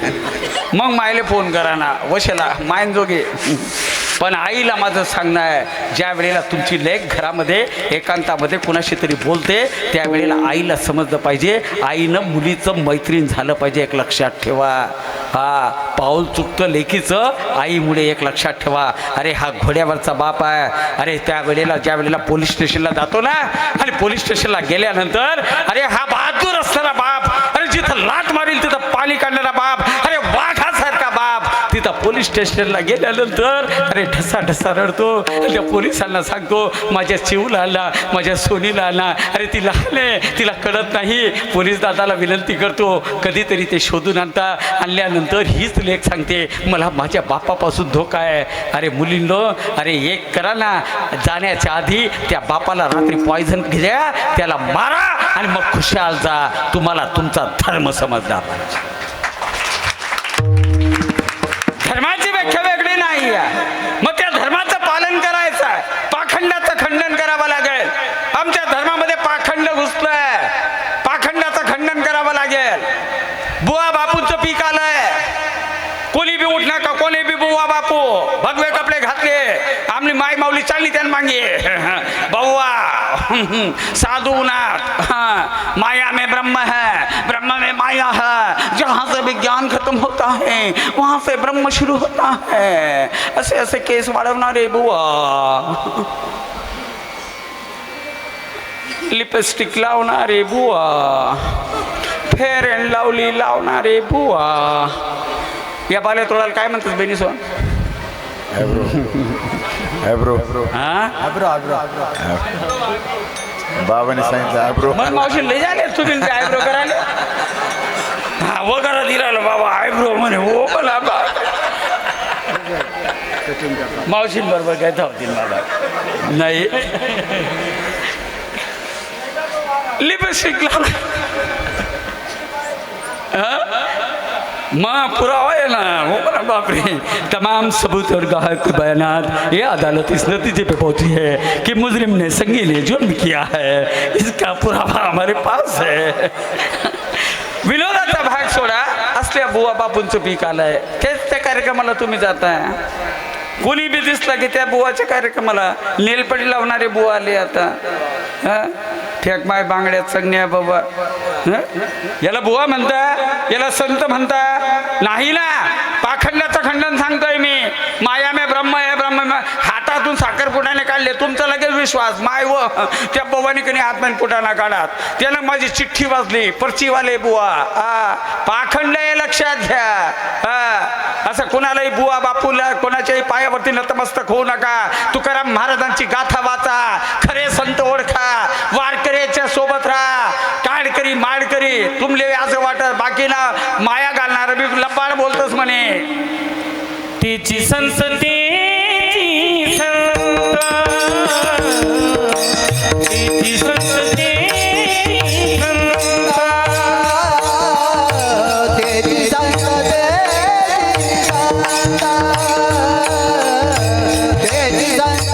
मग मायले फोन करा ना वशला मायन जोगे. पण आईला माझं सांगणं आहे ज्या वेळेला तुमची लेक घरामध्ये एकांतामध्ये कुणाशी तरी बोलते त्यावेळेला आईला समजलं पाहिजे आईनं मुलीचं मैत्रीण झालं पाहिजे एक लक्षात ठेवा. हा पाऊल चुकतं लेकीचं आईमुळे एक लक्षात ठेवा. अरे हा घोड्यावरचा बाप आहे. अरे त्या वेळेला ज्या वेळेला पोलीस स्टेशनला जातो ना आणि पोलीस स्टेशनला गेल्यानंतर अरे हा बहादूर असणारा बाप. अरे जिथं लाट मारील तिथं पाणी काढणारा बाप. अरे वाघासारखा बाप तिथं पोलीस स्टेशनला गेल्यानंतर अरे ढसा ढसा रडतो. त्या पोलिसांना सांगतो माझ्या चिवला आला माझ्या सोनीला आला. अरे ती लहान आहे तिला कळत नाही. पोलीस दादाला विनंती करतो कधीतरी ते शोधून आणल्यानंतर हीच लेख सांगते मला माझ्या बापापासून धोका आहे. अरे मुलींनो अरे एक करा ना जाण्याच्या आधी त्या बापाला रात्री पॉयझन घ्या त्याला मारा आणि मग खुशाल जा. तुम्हाला तुमचा धर्म समजला पाहिजे. धर्माची व्याख्या वेगळी नाही आहे. मग त्या धर्माचं पालन करायचं आहे. पाखंडाचं खंडन करावं लागेल. आमच्या धर्मामध्ये पाखंड घुसलंय. पाखंडाचं खंडन करावं लागेल. बुवा बापूचं पीक आलंय. कोणी बी उठ नका कोणी बी बुवा बापू भगवे कपडे घातले आमनी माई माऊली चालली त्यान मागे बउआ साधु नाथ. हाँ माया में ब्रह्म है ब्रह्म में माया है. जहाँ से विज्ञान खत्म होता है वहाँ से ब्रह्म शुरू होता है. ऐसे ऐसे केस वाढवणारे बुवा. लिपस्टिक लावणारे बुवा. फेअर अँड लवली लावणारे बुवा. या बाले तोडाला काय म्हणतात बेनी सोन.
बाबाने सांगितलं आयब्रो.
मग मावशी लय झाले तुम्ही आयब्रो करायला. हा वगैरे दिला बाबा आयब्रो म्हणे हो मला मावशींबरोबर काय धावतील मला नाही. लिपस्टिक माँ पुरावा है ना वो बाप रे. तमाम सबूत और गवाह के बयानात ये अदालत इस नतीजे पे पहुंची है कि मुजरिम ने संगीन जुर्म किया है. इसका पुरावा हमारे पास है. विनोदाचा भाग सोडा असल्या बुवा बापूंचं पीक आलंय तेच त्या कार्यक्रमाला तुम्ही जाताय. कोणी बी दिसला की त्या बुवाच्या कार्यक्रमाला नेलपडी लावणारे बुवा आले आता. हा फेक माय बांगड्यात सगण्या बाबा. याला बुवा म्हणता, याला संत म्हणता नाही ना. पाखंडाचं खंडन सांगतोय मी. माया मे ब्रह्म आहे, ब्रह्म हातातून साखरपुड्याने काढले. तुमचा लगेच विश्वास माय व त्या बुवाने कधी हातमान पुटाना काढात. त्यानं माझी चिठ्ठी वाजली. पर्चीवाले बुवा. पाखंड हे लक्षात घ्या. असं कोणालाही बुवा बापूला कोणाच्याही पायावरती नतमस्तक होऊ नका. तुकाराम महाराजांची गाथा वाचा. खरे संत ओळखा. वारकऱ्याच्या सोबत राहा. काडकरी माडकरी तुमले असं वाटत बाकी ना माया घालणार मी लबाड बोलतोस म्हणे.
तिची संतती तिची संतती
तेरी संत तेरी संत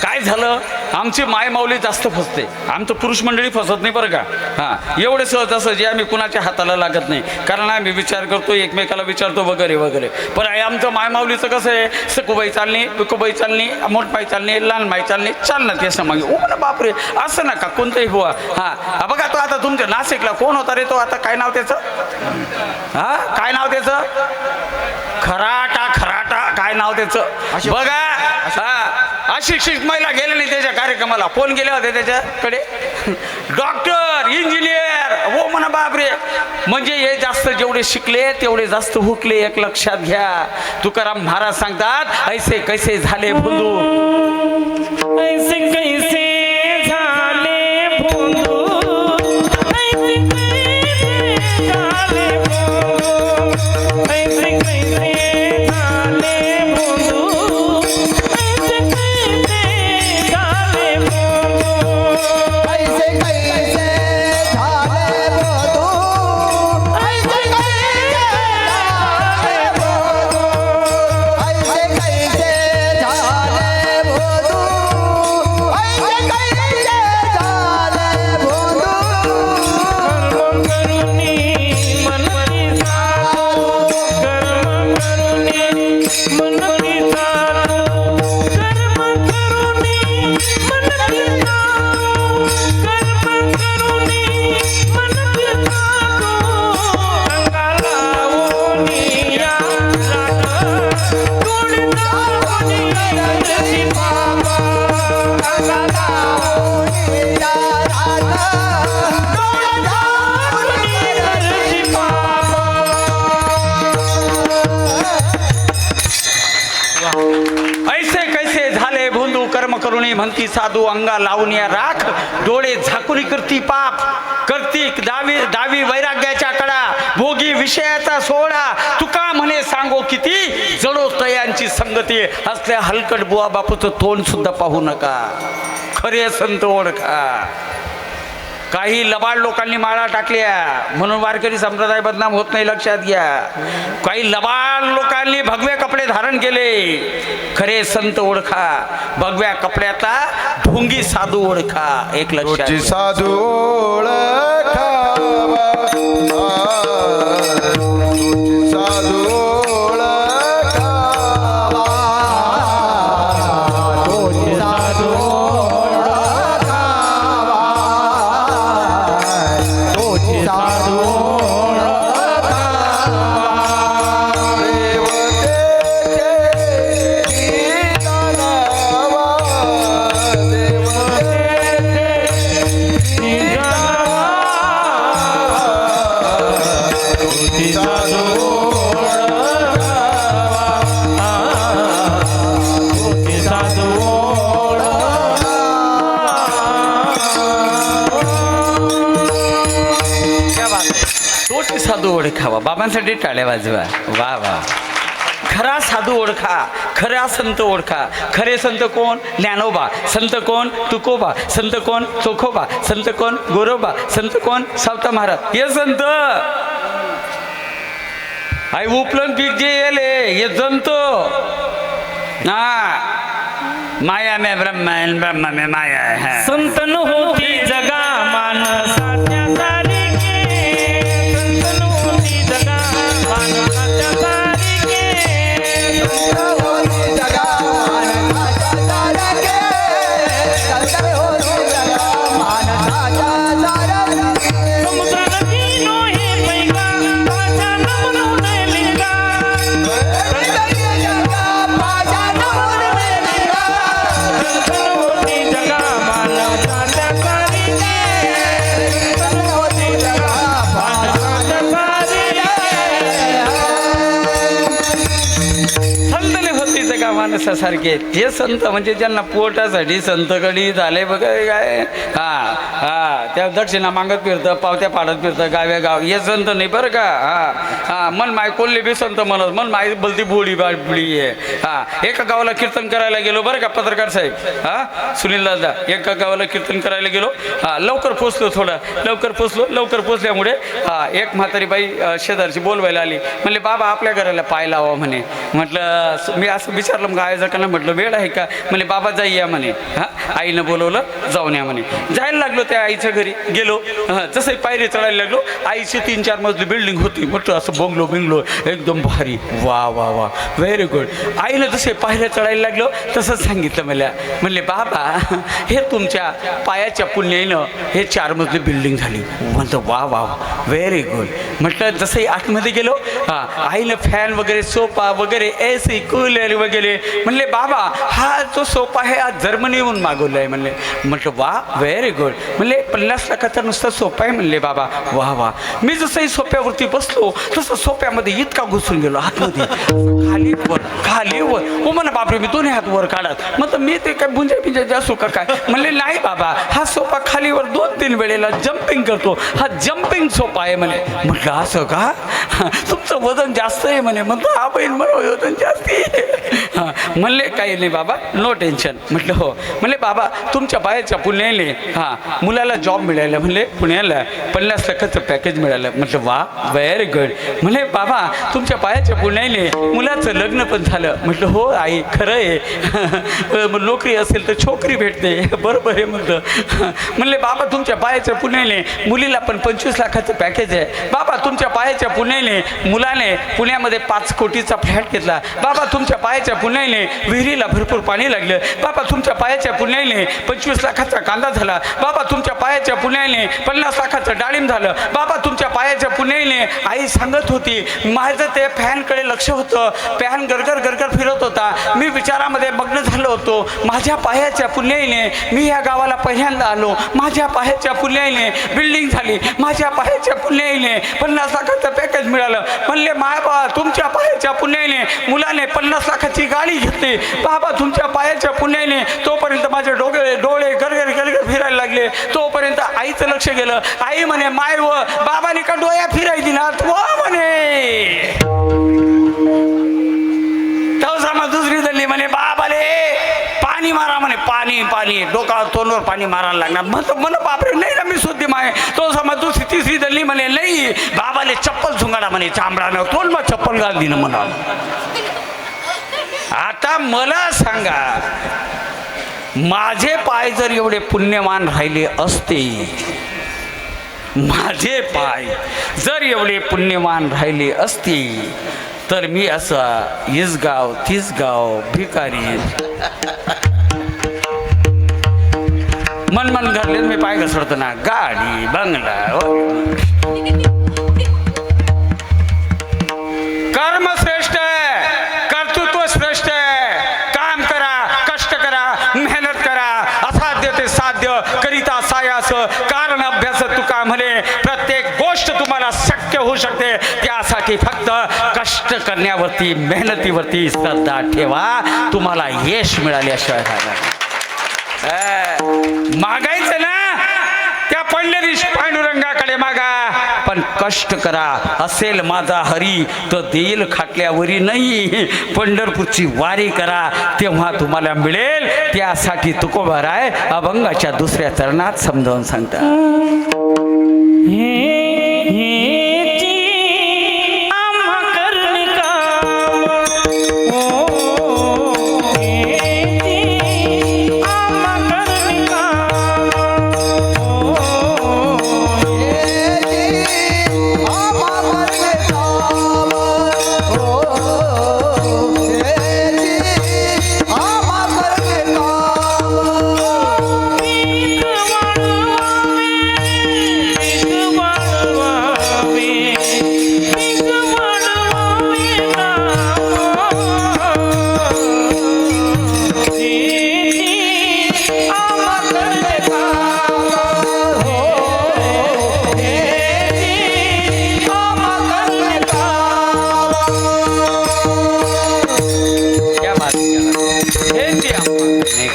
काय झालं आमची माय माऊली जास्त फसते. आमचं पुरुष मंडळी फसत नाही बरं का. हां एवढे सहज असं जे आम्ही कुणाच्या हाताला लागत नाही. कारण आम्ही विचार करतो एकमेकाला विचारतो वगैरे वगैरे. पण आमचं माय माऊलीचं कसं आहे सकुबाई चालणी पिकुबाई चालणी मोठपाई चालणी लहान माई चालणी चालणं ते असं मागे. ओ म्हणा बापरे असं नका कोणतंही बुवा. हां बघा तो आता तुमच्या नाशिकला कोण होता रे तो आता काय नाव त्याचं. हां काय नाव त्याचं खराटा खराटा काय नाव त्याचं बघा. अशिक्षित महिला गेले नाही त्याच्या कार्यक्रमाला. कोण गेले होते त्याच्याकडे डॉक्टर इंजिनियर. हो म्हणा बापरे. म्हणजे हे जास्त जेवढे शिकले तेवढे जास्त हुकले. एक लक्षात घ्या. तुकाराम महाराज सांगतात ऐसे कैसे झाले बंधू.
ऐसे कैसे झाले बंधू. ऐसे कैसे झाले बंधू. ऐसे कैसे झाले बंधू. ऐसे कैसे झाले बंधू.
ऐसे कैसे झाले बंधू. ऐसे कैसे झाले बंधू. ऐसे कैसे झाले बंधू. ऐसे कैसे झाले बंधू.
कर्म करुणी मनती साधू. कर्म करुणी मनती साधू. कर्म करुणी मनती साधू. कर्म करुणी मनती साधू. अंगाला ओनिया राख. तोडता ओनिया रची बाबा. अंगाला
ओनिया राख.
तोडता ओनिया रची बाबा.
ऐसे कैसे झाले भोंदू कर्म करुणी म्हणती साधू. अंगा लावून या राख. डोळे झाकुनी करती पाप. करती दावी वैराग्याच्या कडा. भोगी विषयाचा सोहळा. तुका म्हणे सांगो किती जडो तयांची संगती. असल्या हलकट बुवा बापूचं तोंड सुद्धा पाहू नका. खरे संत ओळखा. काही लबाड लोकांनी माळा टाकल्या म्हणून वारकरी संप्रदाय बदनाम होत नाही लक्षात घ्या. काही लबाड लोकांनी भगवे कपडे धारण केले. खरे संत ओळखा. भगव्या कपड्यातला ढोंगी साधू ओळखा. एक लक्षात घ्या.
साधू ओळखावा. साधू ओळखावा.
तोची साधू ओळखावा. तोची साधू
साधू ओळखावा. बाबांसाठी टाळ्या वाजवा. वा वा. खरा साधू ओळखा, खरा संत ओळखा. खरे संत कोण? ज्ञानोबा. संत कोण? तुकोबा. संत कोण? चोखोबा. संत कोण? गोरोबा. संत कोण? सावता महाराज. हे संत आई उपलन पीक जे येले हे जंत हा माया में ब्रह्म है, ब्रह्म में माया है.
संतन होती जगा मानसाच्या सारिके, संतन होती जगा मानसाच्या सारिके.
होती जगा मानसाच्या सारखे, संत होती जगा मानसाच्या सारखे.
समुद्र नदी नोहे पैगा, माझ्या नमून लिंगा. संतन होती जगा मानसाच्या सारिके, संतन होती जगा मानसाच्या सारिके.
संतने होती जगा माणसासारखे. हे संत म्हणजे ज्यांना पोटासाठी संतकडी झाले बघा काय. हा हा त्या दक्षिणा मागत फिरतं, पावत्या पाडत फिरतं गाव्या गाव. हे संत नाही बरं का. हा हा मन माय कोल्हे बी संत म्हणत, मन माय बोलती बोडी बाबडी आहे. हा एका गावाला कीर्तन करायला गेलो बरं का पत्रकार साहेब. हा सुनील दादा एका गावाला कीर्तन करायला गेलो. हा लवकर पोचलो, थोडं लवकर पोचलो. लवकर पोचल्यामुळे हा एक म्हातारी बाई शेजारची बोलवायला आली. म्हणले बाबा आपल्या घराला पाय लावा म्हणे. म्हटलं मी असं विचारलं मग आयोजकांना, म्हटलं वेळ आहे का? म्हणे बाबा जाई या म्हणे. हा आईनं बोलवलं, जाऊन या म्हणे. जायला लागलो त्या आईच्या घरी गेलो. जसं पायरी चढायला लागलो, आईची 3-4 मजली बिल्डिंग होती. म्हटलं असं बंगलो बिंगलो एकदम भारी. वा वा वा व्हेरी गुड. आईनं जसे पायऱ्या चढायला लागलो तसंच सांगितलं मला. म्हणले बाबा हे तुमच्या पायाच्या पुण्यानं हे 4 मजली बिल्डिंग झाली. म्हणतो वा वा व्हेरी गुड. म्हटलं जसंही आतमध्ये गेलो, आईनं फॅन वगैरे सोफा वगैरे AC कूलर वगैरे. म्हणले बाबा हा जो सोफा आहे आज जर्मनीहून मागवला आहे म्हणले. म्हटलं वा व्हेरी गुड. म्हणले 50 लाखाचा नुसता सोफा आहे म्हणले बाबा. वा वा. मी जसंही सोफ्यावरती बसलो तसं सोफ्यामध्ये इतका घुसून गेलो आतमध्ये, खाली वर खाली वर. हो म्हणा बापरे मी दोन्ही हात वर काढत. मग मी ते काय बुंजा बिंजा जासू का काय? म्हणले नाही बाबा हा सोफा खालीवर 2-3 वेळेला जम्पिंग करतो, हा जम्पिंग सोफा आहे म्हणे. म्हटलं असं का? तुमचं वजन जास्त आहे म्हणे. म्हणतो हा बहीण म्हणून वजन जास्त आहे. म्हणले काही नाही बाबा नो टेन्शन. म्हटलं हो. म्हणले बाबा तुमच्या बायाच्या पुण्याने मुलाला जॉब मिळाला. म्हणले पुण्याला 50 लाखाचं पॅकेज मिळालं. म्हटलं वा व्हेरी गुड. म्हणले बाबा तुमच्या बायाच्या पुण्याने मुलाचं लग्न पण झालं. म्हटलं हो आई खरं आहे. नोकरी असेल तर छोकरी भेटते. बरोबर आहे म्हटलं. म्हणले बाबा तुमच्या बायाच्या पुण्याने मुलीला पण 25 लाखाचं पॅकेज आहे. बाबा तुमच्या बायाच्या पुण्याने मुलाने पुण्यामध्ये 5 कोटीचा फ्लॅट घेतला. बाबा तुमच्या पायाच्या पुण्याने विहिरीला भरपूर पाणी लागलं. बाबा तुमच्या पायाच्या पुण्याने 25 लाखाचा कांदा झाला. बाबा तुमच्या पायाच्या पुण्याने 50 लाखाचं डाळिंब झालं. बाबा तुमच्या पायाच्या पुण्याने आई सांगत होती. माझं ते फॅनकडे लक्ष होतं. फॅन गरगर गरगर फिरत होता. मी विचारामध्ये मग्न झालो होतो. माझ्या पायाच्या पुण्याने मी या गावाला पहिल्यांदा आलो. माझ्या पायाच्या पुण्याने बिल्डिंग झाली. माझ्या पायाच्या पुण्याने 50 लाखाचं पॅकेज मिळालं. म्हणले मायबा तुमच्या पायाच्या पुण्याने मुलाने 50 लाखाची गाडी घेतली. बाबा तुमच्या पायाच्या पुण्याने तोपर्यंत माझे डोळे गरगर गरगर फिरायला लागले. तोपर्यंत आईचं लक्ष गेलं. आई म्हणे माय व बाबाने का डोळ्या फिरायची ना व म्हणे. तवसामा दुसरी धरली म्हणे बाबाले पाणी मारा म्हणे. पाणी पाणी डोका तोंडवर पाणी मारायला लागणार. म्हण बापरे नाही ना मी शुद्धी माय. तो समा दुसरी तिसरी धरली म्हणे नाही बाबाले चप्पल झुंगाडा म्हणे. चांबडानं तोंड मग चप्पल घाल दिनं म्हणा. आता मला सांगा माझे पाय जर एवढे पुण्यवान राहिले असते, माझे पाय जर एवढे पुण्यवान राहिले असते तर मी असा इसगाव तिसगाव भिकारी मन घालले मी पाय घसरतो ना. गाडी बंगला कर्म श्रेष्ठ आहे, कर्तृत्व श्रेष्ठ आहे. काम करा, कष्ट करा, मेहनत करा. असाध्य ते साध्य करिता सायास कारण अभ्यास तुका म्हणे. प्रत्येक गोष्ट तुम्हाला शक्य होऊ शकते. त्यासाठी फक्त कष्ट करण्यावरती मेहनतीवरती श्रद्धा ठेवा. तुम्हाला यश मिळाल्याशिवाय राहणार मागायचं ना त्या पंढरीश पांडुरंगाकडे ते मागा, पण कष्ट करा. असेल माझा हरी तर देईल खाटल्यावरी नाही. पंढरपूरची वारी करा तेव्हा तुम्हाला मिळेल. त्यासाठी तुकोबाराय अभंगाच्या दुसऱ्या चरणात समजावून सांगता.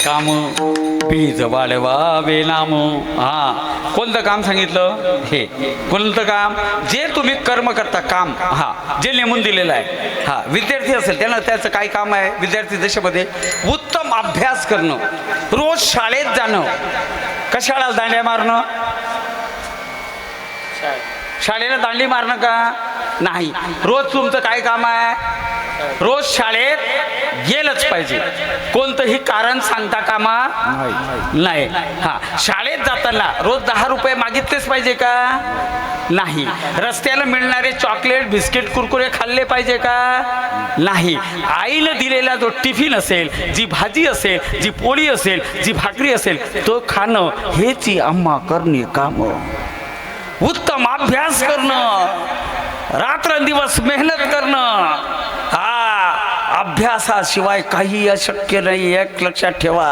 काम बीज वाढवावे नाम. हा, कोणतं काम सांगितलं? हे कोणतं काम? जे तुम्ही कर्म करता काम, हा, जे नेमून दिलेलं आहे. हा, विद्यार्थी असेल त्यांना त्याचं काय काम आहे? विद्यार्थी दशेमध्ये उत्तम अभ्यास करणं, रोज शाळेत जाणं. कशाला दांड्या मारणं? शाळेला दांडी मारणं का नाही? रोज तुमचं काय काम आहे? रोज शाळेत गेलंच पाहिजे. कोणतंही कारण सांगता कामा नाही. हा, शाळेत जाताना रोज 10 रुपये मागितलेच पाहिजे का नाही? रस्त्याला मिळणारे चॉकलेट, बिस्किट, कुरकुरे खाल्ले पाहिजे का नाही? आईनं दिलेला जो टिफिन असेल, जी भाजी असेल, जी पोळी असेल, जी भाकरी असेल, तो खाणं हेची आम्हा करणे काम. उत्तम अभ्यास करणं, रात्रंदिवस मेहनत करणं. हा, अभ्यासाशिवाय काही अशक्य नाही. एक लक्षात ठेवा,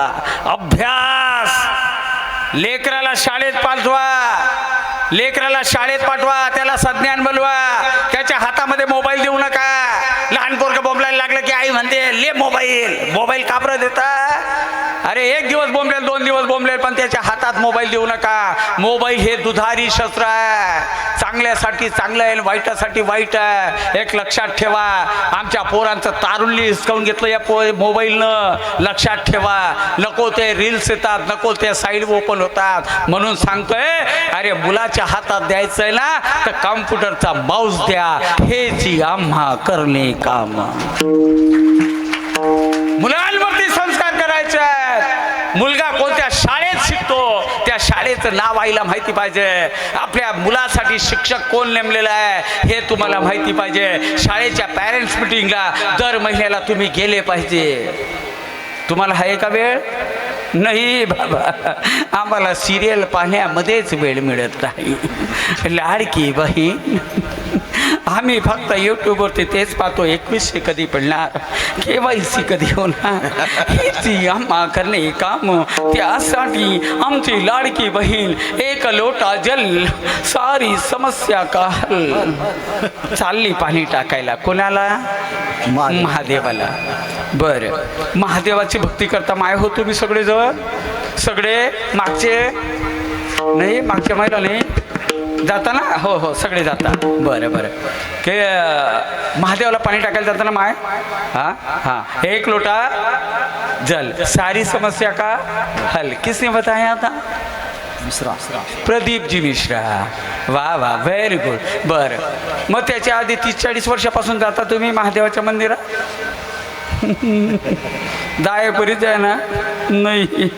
अभ्यास. लेकराला शाळेत पाठवा, लेकराला शाळेत पाठवा, त्याला सज्ञान बोलवा. त्याच्या हातामध्ये मोबाईल देऊ नका. लहान पोरगं बोंबलायला लागलं की आई म्हणते ले मोबाईल. मोबाईल का बरं देता? अरे 1 दिवस बोंबलेल, 2 दिवस बोंबलेल, पण त्याच्या हातात मोबाईल देऊ नका. मोबाईल हे दुधारी शस्त्र आहे. चांगल्यासाठी चांगलं आहे, वाईटासाठी वाईट आहे. एक लक्षात ठेवा. आमच्या पोरांचं तारुण्य हिसकावून घेतलं या मोबाईलनं. लक्षात ठेवा. नको ते रील्स येतात, नको ते साईड ओपन होतात. म्हणून सांगतोय, अरे मुलाच्या हातात द्यायचंय ना तर कॉम्प्युटरचा माऊस द्या. हेची आम्हा करणे काम. मुलांवरती संस्कार करायचे आहेत. मुलगा कोणत्या शाळेत शिकतो त्या शाळेचं नाव आईला माहिती पाहिजे. आपल्या मुलासाठी शिक्षक कोण नेमलेला आहे हे तुम्हाला माहिती पाहिजे. शाळेच्या पॅरेंट्स मिटिंगला दर महिन्याला तुम्ही गेले पाहिजे. तुम्हाला आहे का वेळ? नाही बाबा, आम्हाला सिरियल पाहण्यामध्येच वेळ मिळत नाही. लाडकी बहीण, आम्ही फक्त यूट्यूबवरती तेच पाहतो. 2100 कधी पडणार, KYC कधी होणार, हीची आम्हा करणे काम. त्यासाठी आमची लाडकी बहीण एक लोटा जल सारी समस्या का हल. चालली पाणी टाकायला. कोणाला? महादेवाला. बरं, महादेवाची भक्ती करता माय हो तुम्ही सगळेजण? सगळे मागचे नाही, मागच्या महिला नाही जाता ना? हो हो, सगळे जाता. बरं बरं, के महादेवाला पाणी टाकायला जाताना माय? हां हां, 1 लोटा जल सारी समस्या का हल. किसने बताया था?
मिश्रा.
प्रदीप जी मिश्रा. वा वा, व्हेरी गुड. बरं, मग त्याच्या आधी 30-40 वर्षापासून जाता तुम्ही महादेवाच्या मंदिरात? दायेपरीच आहे ना? नाही.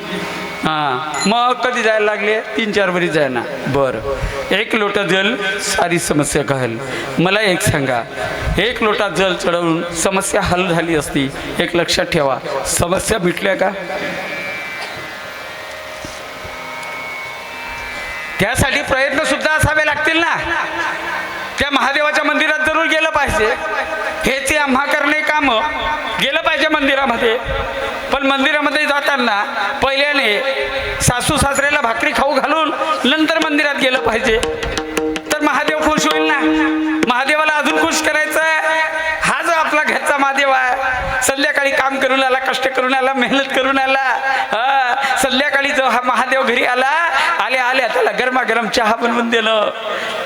हां, मग कधी जायला लागले? 3-4 वरी जाय ना. बरं, 1 लोटा जल सारी समस्या का हल. मला एक सांगा, 1 लोटा जल चढवून समस्या हल झाली असती, एक लक्षात ठेवा, समस्या मिटल्या का? त्यासाठी प्रयत्न सुद्धा असावे लागतील ना. त्या महादेवाच्या मंदिरात जरूर गेलं पाहिजे. हे ते आम्हा करणे काम. गेलं पाहिजे मंदिरामध्ये. पण मंदिरामध्ये जाताना पहिल्याने सासू सासऱ्याला भाकरी खाऊ घालून नंतर मंदिरात गेलं पाहिजे. तर महादेव खुश होईल ना. महादेवाला अजून खुश करायचं आहे. हा जो आपला घरचा महादेव आहे, संध्याकाळी काम करून आला, कष्ट करून आला, मेहनत करून आला. संध्याकाळी जो हा महादेव घरी आला, आले आल्या त्याला गरमागरम चहा बनवून देणं,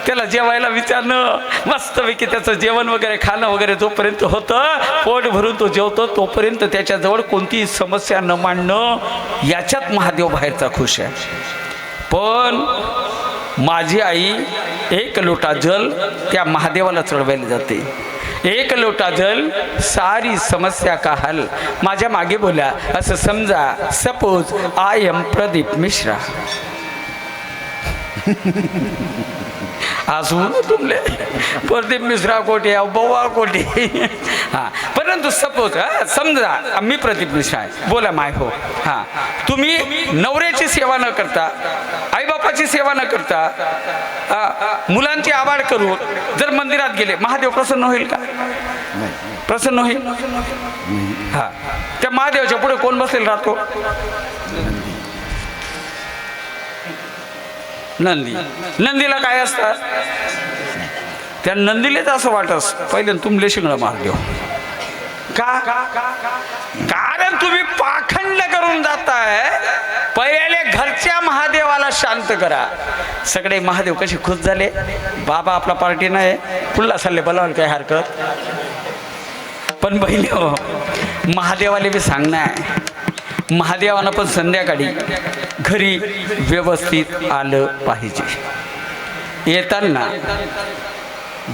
त्याला जेवायला विचारणं, मस्तपैकी त्याचं जेवण वगैरे खाणं वगैरे जोपर्यंत होतं, पोट भरून तो जेवतो तोपर्यंत त्याच्याजवळ कोणतीही समस्या न मांडणं, याच्यात महादेव बाहेरचा खुश आहे. पण माझी आई 1 लोटा जल त्या महादेवाला चढवायला जाते. 1 लोटा जल सारी समस्या का हल. माझ्या मागे बोला, असं समजा, suppose I am Pradeep Mishra. असू तुमले प्रदीप मिश्रा कोठे बव्वा कोठे. हां, परंतु सपोज समजा मी प्रदीप मिश्रा आहे, बोला माय हो. हां, तुम्ही नवऱ्याची सेवा न करता, आईबापाची सेवा न करता, मुलांची आवाड करून जर मंदिरात गेले, महादेव प्रसन्न होईल का? प्रसन्न होईल. हां, त्या महादेवाच्या पुढे कोण बसलेला राहतो? नंदी. नंदीला काय असतात? त्या नंदीलेच असं वाटस पहिले तुमले शिंगडा मार देऊ का? कारण तुम्ही पाखंड करून जाताय. पहिले घरच्या महादेवाला शांत करा. सगळे महादेव कसे खुश झाले, बाबा आपला पार्टी नाही पुढला चालले बोलावलं काय हरकत. पण बहिणी हो, महादेवाला बी सांगणार, महादेवानं पण संध्याकाळी घरी व्यवस्थित आलं पाहिजे. येताना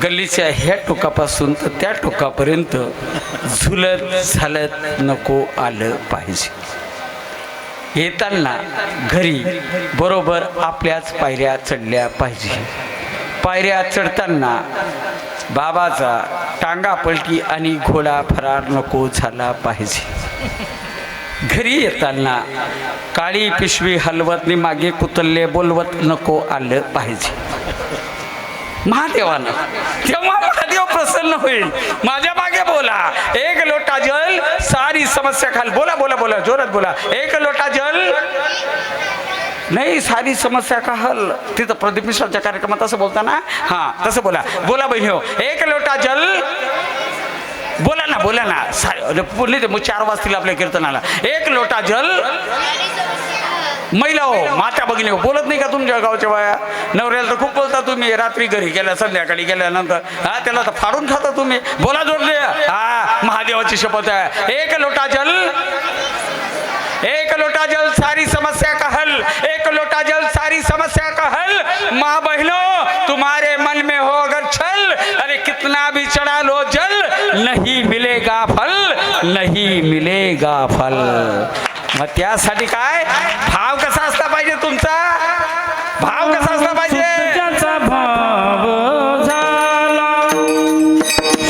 गल्लीच्या ह्या टोकापासून तर त्या टोकापर्यंत झुलत झालत नको आलं पाहिजे. येताना घरी बरोबर आपल्याच पायऱ्या चढल्या पाहिजे. पायऱ्या चढताना बाबाचा टांगा पलटी आणि घोडा फरार नको झाला पाहिजे. घरी येताना काळी पिशवी हलवत मागे कुतल्ले बोलवत नको आलं पाहिजे महादेवानं. तेव्हा महादेव प्रसन्न होईल. माझ्या मागे बोला, 1 लोटा जल सारी समस्या खाल. बोला बोला बोला, जोरात बोला. 1 लोटा जल नाही सारी समस्या का हल. तिथं प्रदीप मिश्राच्या कार्यक्रमात असं बोलताना, हां तसं बोला. बोला बहिणी हो, 1 लोटा जल. बोला ना बोला ना, पुढले ते 4 वाजतील आपल्या कीर्तनाला. 1 लोटा जल. महिला हो, माता भगिनी हो, बोलत नाही का तुमच्या गावच्या बाया? नवऱ्याला तर खूप बोलता तुम्ही, रात्री घरी गेल्या संध्याकाळी गेल्यानंतर. हा, त्याला तर फाडून खाता तुम्ही. बोला जोरले. हा, महादेवाची शपथ आहे. 1 लोटा जल. 1 लोटा जल सारी समस्या का हल. 1 लोटा जल सारी समस्या का हल. माँ बहनों, तुम्हारे मन में हो अगर छल, अरे कितना भी चढ़ा लो जल, नहीं मिलेगा फल, नहीं मिलेगा फल. मग त्यासाठी काय भाव कसा असला पाहिजे तुमचा? भाव कसा असला पाहिजे?
त्याचा भाव झाला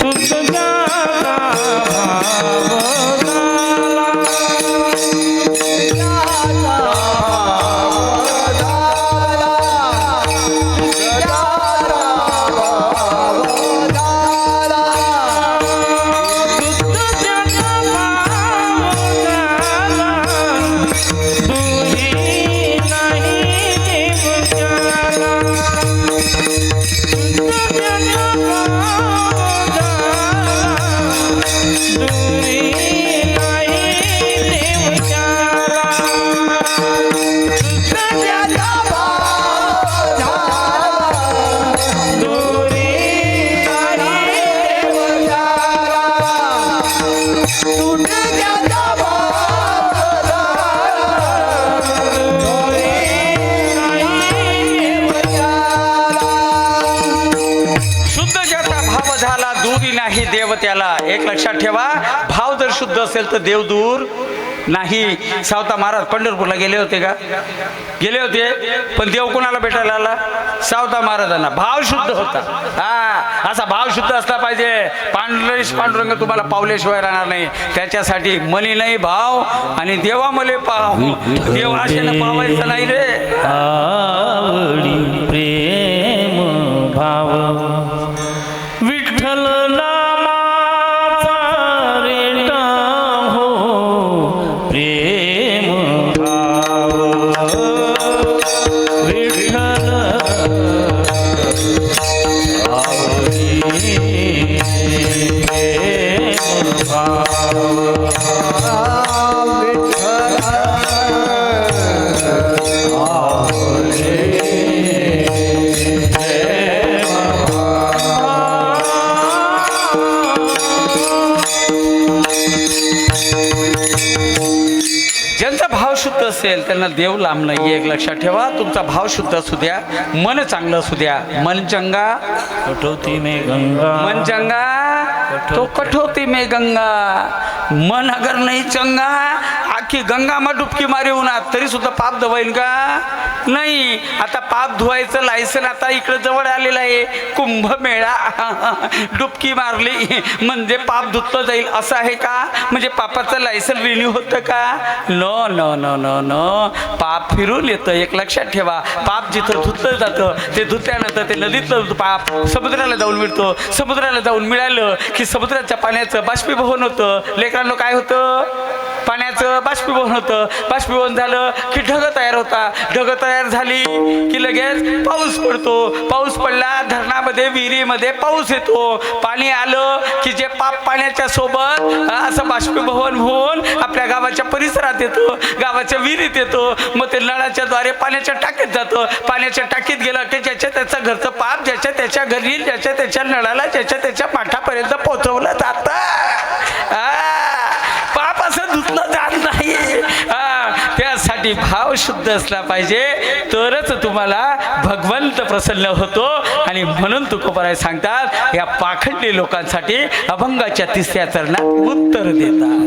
शुद्ध ज्याचा भाव झाला.
त्याला एक लक्षात ठेवा, भाव जर शुद्ध असेल तर देव दूर नाही. सावता महाराज पंढरपूरला गेले होते का? गेले होते, पण देव कोणाला भेटायला आला? सावता महाराजांना. भाव शुद्ध होता. हा, असा भाव शुद्ध असला पाहिजे. पांडुरंग तुम्हाला पावल्याशिवाय राहणार नाही. त्याच्यासाठी मनी नाही भाव, आणि देवा मले पाव. देव आशेनं पावायचं नाही रे.
आवडी प्रेम भाव विठ्ठल नामाचा रेटा हो. प्रेम भाव विठ्ठल आवडी प्रेम भाव.
असेल त्यांना देव लांब नाही. एक लक्षात ठेवा, तुमचा भाव शुद्ध असू द्या, मन चांगलं असू द्या. मन चंगा
कटौती में गंगा,
मन चंगा तो कठोती में गंगा. मन अगर नाही चंगा, आखी गंगा मग डुबकी मारी उन्हात तरी सुद्धा पाप धुवाईल का? नाही. आता पाप धुवायचं लायसन आता इकडे जवळ आलेलं आहे, कुंभमेळा. डुबकी मारली म्हणजे पाप धुतलं जाईल असं आहे का? म्हणजे पापाचं लायसन रिन्यू होतं का? No no no no no. पाप फिरून येतं. एक लक्षात ठेवा, पाप जिथं धुतलं जातं ते धुतल्यानंतर ते नदीतलं पाप समुद्राला जाऊन मिळतो. समुद्राला जाऊन मिळालं की समुद्राच्या पाण्याचं बाष्पीभवन होतं. लेकरांना काय होतं? पाण्याचं बाष्पीभवन होतं. बाष्पीभवन झालं की ढगं तयार होता. ढगं तयार झाली की लगेच पाऊस पडतो. पाऊस पडला, धरणामध्ये विहिरीमध्ये पाऊस येतो. पाणी आलं की जे पाप पाण्याच्या सोबत असं बाष्पीभवन होऊन आपल्या गावाच्या परिसरात येतो, गावाच्या विहिरीत येतो. मग ते नळाच्या द्वारे पाण्याच्या टाकीत जातं. पाण्याच्या टाकीत गेलं की ज्याच्या त्याचं घरचं पाप ज्याच्या त्याच्या घरी, ज्याच्या त्याच्या नळाला, ज्याच्या त्याच्या माठापर्यंत पोहोचवलं जातं. पाप असं धुतलं जात नाही. त्यासाठी भाव शुद्ध असला पाहिजे, तरच तुम्हाला भगवंत प्रसन्न होतो. आणि म्हणून तुकोबाराय सांगतात, या पाखंडी लोकांसाठी अभंगाच्या 3ऱ्या चरणात उत्तर देतात.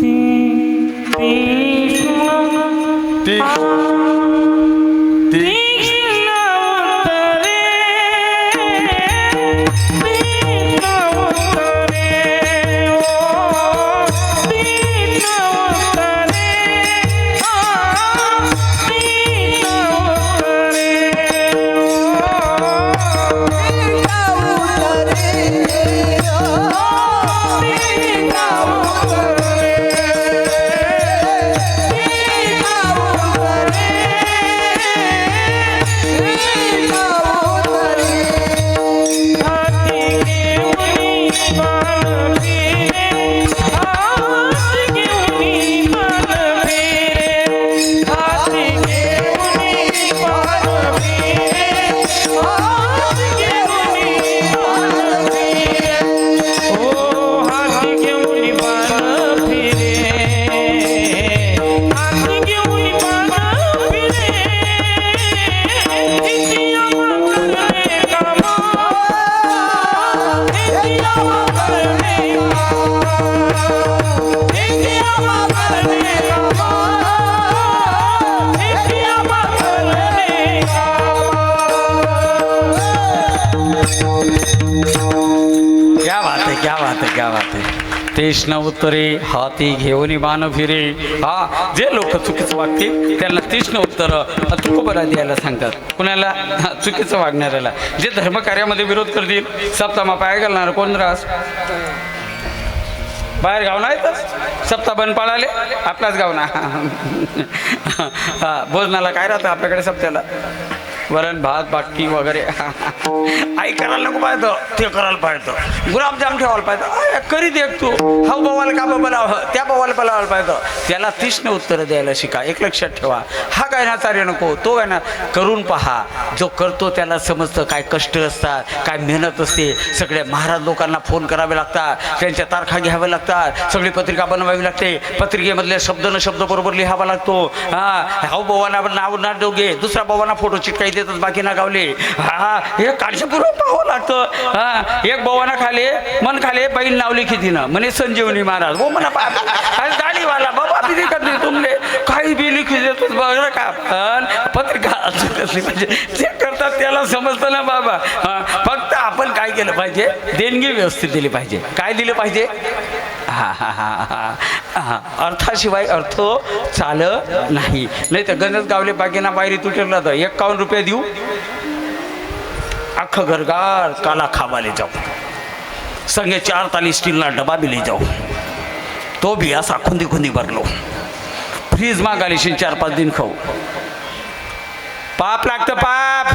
क्या बात आहे. तेष्ण उत्तरे हाती घेऊन मान फिरे. हा, जे लोक चुकीचं वागतील त्यांना तीक्ष्ण उत्तर तुकोबरा द्यायला सांगतात. कुणाला? चुकीचं वागणाऱ्याला. जे धर्मकार्यामध्ये विरोध करतील, सप्तामा पाय घालणार कोण रास? बाहेर गाव नाही तर सप्ताह बन पाळाले आपलाच गाव ना. भोजनाला काय राहतं आपल्याकडे सप्त्याला? वरण भात बाटकी वगैरे. आई करायला नको पाहिजे, ते करायला पाहिजे. गुलाबजाम ठेवायला पाहिजे, करी दे तू. हा बवाला का बोलावं, त्या बवाला बोलावायला पाहिजे. त्याला तीक्ष्ण उत्तरं द्यायला शिका. एक लक्षात ठेवा, हा गायनाचार्य नको, तो गायना करून पहा. जो करतो त्याला समजतं काय कष्ट असतात, काय मेहनत असते. सगळ्या महाराज लोकांना फोन करावे लागतात, त्यांच्या तारखा घ्याव्या लागतात, सगळी पत्रिका बनवावी लागते. पत्रिकेमधले शब्द न शब्द बरोबर लिहावा लागतो. हा बवाना नाव ना दोघे, दुसरा बवाना फोटो चिटकाई देतात, बाकी ना गावले. हा, हे काळजीपूर्वक पाहावं लागतं. हा, एक बवाना खाले मन खाले बाईल नावली कितीनं म्हणे संजीवनी महाराज. हो म्हणा गाडीवाला बाबा किती करते तुमले काही बी लिखी देतो बघ का. पण पत्रिका कसली म्हणजे जे करतात त्याला समजतं ना बाबा. फक्त आपण काय केलं पाहिजे, देणगी व्यवस्थित दिली पाहिजे. काय दिलं पाहिजे? हा हा हा हा, अर्थाशिवाय अर्थ चाल नाही. नाही तर गंजच गावले बागेना बाहेर तुटला तर 51 रुपये देऊ, अख्खं घरगार काला खावाले जाऊ, संगे 4 ताली स्टीलना डबा बी ले जाऊ, तो भी असा खुंदी खुंदी भरलो, फ्रीज मागाली 4-5 दिन खाऊ. पाप लागतं पाप.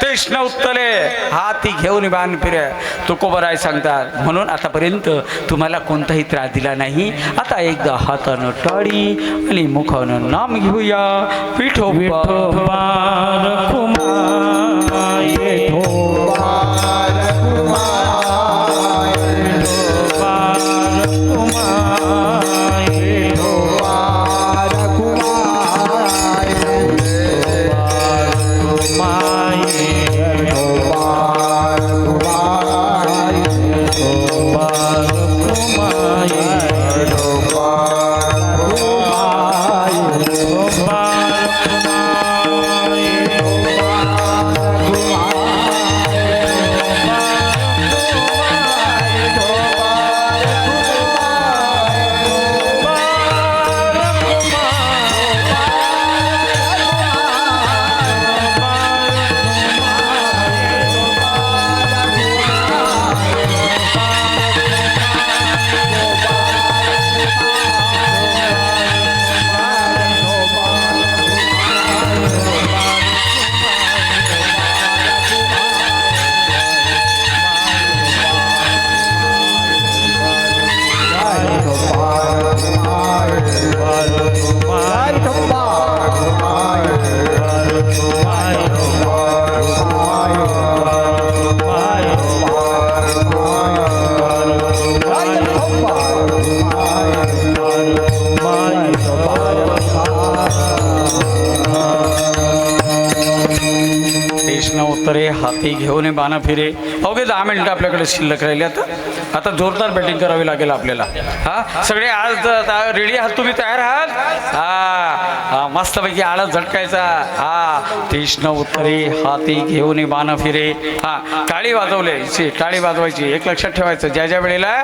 कृष्ण उत्तरे हाती घेऊन बाण फिरे. तुकोबराय सांगतात. म्हणून आतापर्यंत तुम्हाला कोणताही त्रास दिला नाही. आता एकदा हातानं टाळी आणि मुखानं नाम घेऊया. विठोबा
कुमार
उत्तरे हाती घेऊन बाणा फिरे. अवघे 10 मिनिटं आपल्याकडे शिल्लक राहिले. आता जोरदार बॅटिंग करावी लागेल आपल्याला. हा सगळे आज रेडी आहात तुम्ही, तयार आहात? हा मस्तपैकी आळस झटकायचा. हा तीक्ष्ण उत्तरे हाती घेऊन बाणा फिरे. हा टाळी वाजवली, टाळी वाजवायची. एक लक्षात ठेवायचं, ज्या ज्या वेळेला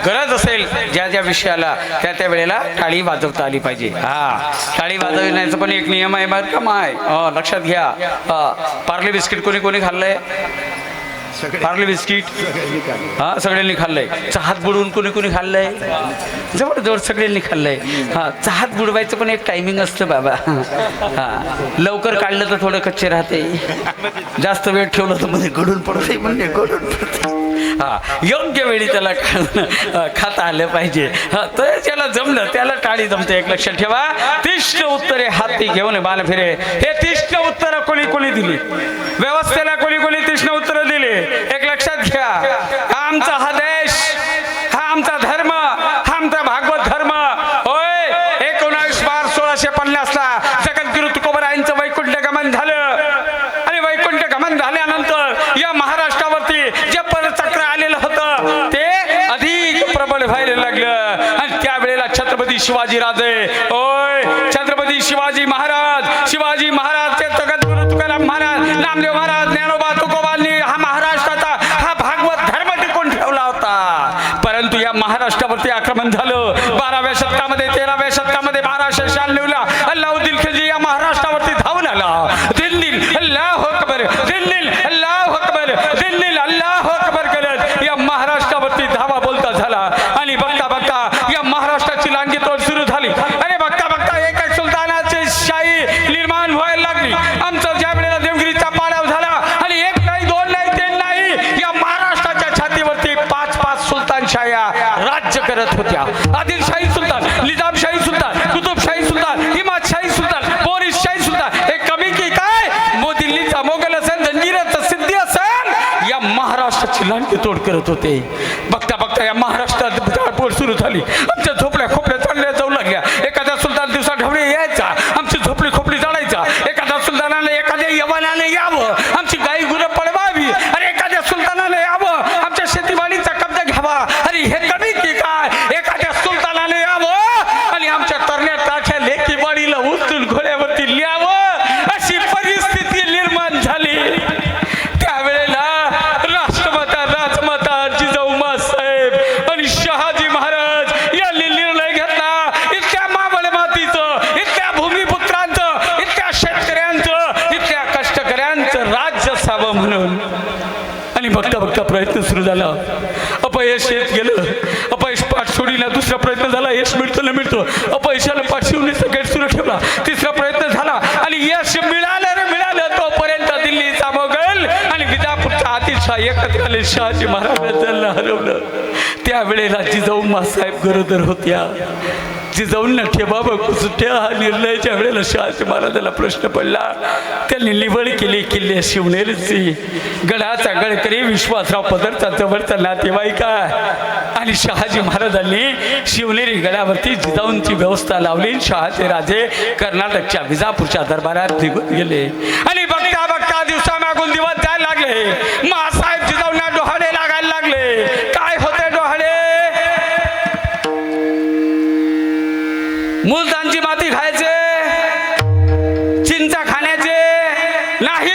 गरज असेल, ज्या ज्या विषयाला त्या त्या वेळेला टाळी वाजवता आली पाहिजे. हा टाळी वाजवण्याचा पण एक नियम आहे बरं का माय, लक्षात घ्या. पार्ले बिस्किट कोणी कोणी खाल्लंय? पार्ले बिस्किट हा सगळ्यांनी खाल्लंय. चहात बुडवून कोणी कोणी खाल्लंय? जवळजवळ सगळ्यांनी खाल्लंय. हा चहात बुडवायचं पण एक टायमिंग असतं बाबा. हा लवकर काढलं तर थोडं कच्चे राहते, जास्त वेळ ठेवलं तर मध्ये गडून पडते, म्हणजे गडून पडते. हा योग्य वेळी त्याला खाता आलं पाहिजे. हा तर ज्याला जमलं त्याला टाळी जमते. एक लक्षात ठेवा, तीक्ष्ण उत्तरे हाती घेऊन बाण फिरे. हे तीक्ष्ण उत्तर कोणी कोणी दिली? व्यवस्थेला कोणी कोणी तीक्ष्ण उत्तर दिली? एक लक्षात घ्या, हा आमचा हा देश, हा आमचा धर्म, हा आमचा भागवत धर्म होय. 19/12/1650 ला जगद्गुरु तुकोबरायांचं वैकुंठ गमन झालं. आणि वैकुंठ गमन झाल्यानंतर या महाराष्ट्रावरती जे परचक्र आलेलं होतं ते अधिक प्रबळ व्हायला लागलं. आणि त्यावेळेला छत्रपती शिवाजीराजे होय, छत्रपती शिवाजी महाराज, शिवाजी महाराज, जगद्गुरु तुकाराम महाराज, नामदेव महाराज, ज्ञानोबा तुकोबांनी हा महाराष्ट्राचा हा भागवत धर्म टिकून ठेवला होता. परंतु या महाराष्ट्रावरती आक्रमण झालं 12व्या शतकामध्ये, 13व्या शतकामध्ये. 1296 ला अल्लाउद्दीन खिलजी या महाराष्ट्रावरती धावून आला. दिल्ली अल्लाहू अकबर, दिल्ली अल्लाहू अकबर, दिल्ली अल्लाहू अकबर करत या महाराष्ट्रावरती धावा बोलता झाला. आणि बघता बघता या महाराष्ट्राची लांगी तोड सुरू झाली. आणि बघता बघता एक एक सुलतानाची शाही निर्माण व्हायला लागली. आमचा ज्या वेळेला देवगिरीचा पाडाव झाला आणि एक नाही, दोन नाही, तीन नाही, या महाराष्ट्राच्या छातीवरती 5-5 सुलतानशाह्या राज्य करत होत्या. आदिलशाही सुलतान, निजामशाही सुलतान, कुतुबशाही सुलतान, हिमादशाही सुलतान, बोरीशाही सुलतान. हे कमी की काय? दिल्लीचा मोगल असेल, जंजिराचा सिद्धी असेल, या महाराष्ट्राची लांडी तोड करत होते. बघता बघता या महाराष्ट्रात जाळपोळ सुरू झाली. आमच्या झोपड्या खोपड्या चालल्या जाऊ लागल्या. एखादा सुलतान दिवसा ढवळे यायचा, आमची झोपडी खोपडी जाळायचा. एखाद्या सुलतानाने एखाद्या यवनाने यावं, आमची गाई गुरं पळवावी. अरे एखाद्या सुलतानाने यावं, आमच्या शेतीवाडीचा कब्जा घ्यावा. अरे हे कमी की काय? एखाद्या सुलतानाने यावं आणि आमच्या तरण्या ताठ्या लेकीवाडीला उचलून घोड्यावरती लिहावं, अशी परिस्थिती निर्माण झाली. त्यावेळेला राष्ट्रमाता, राजमाता जिजाऊ साहेब आणि शहाजी महाराज यांनी निर्णय घेतला. इतक्या मावळ मातीचं, इतक्या भूमिपुत्रांचं, इतक्या शेतकऱ्यांचं, इतक्या कष्टकऱ्यांचं राज्य असावं म्हणून. आणि बघता बघता प्रयत्न सुरू झाला. अपयश येत गेलं. अपयश पाठ सोडीला. दुसरा प्रयत्न झाला, यश मिळतो न मिळतो. अपयशाला पाठ शिवण्याचा गेट सुरू ठेवला. तिसरा प्रयत्न झाला आणि यश मिळालं रे मिळालं. तोपर्यंत दिल्लीचा मोगल आणि विजापूरचा आदिलशाह एकत्र आले. शहाजी महाराजांना हरवलं. त्यावेळेला जिजाऊ साहेब गरोदर होत्या. जिजाऊंना ठेबाबा कुसुट्या हा निर्णयाच्या वेळेला शहाजी महाराजांना प्रश्न पडला. त्यांनी निवड केली किल्ले शिवनेरीची. गडाचा गडकरी विश्वासराव पदरचा जवळचा नातेवाईक आणि शहाजी महाराजांनी शिवनेरी गडावरती जिजाऊंची व्यवस्था लावली. शहाजी राजे कर्नाटकच्या विजापूरच्या दरबारात निघून गेले. आणि बघता बघता दिवसा मागून दिवस जायला लागले. महासाहेब जिजाऊंना डोहाळे लागायला लागले. काय होते डोहाळे? मुलतानची माती खायचे, चिंचा खाण्याचे नाही.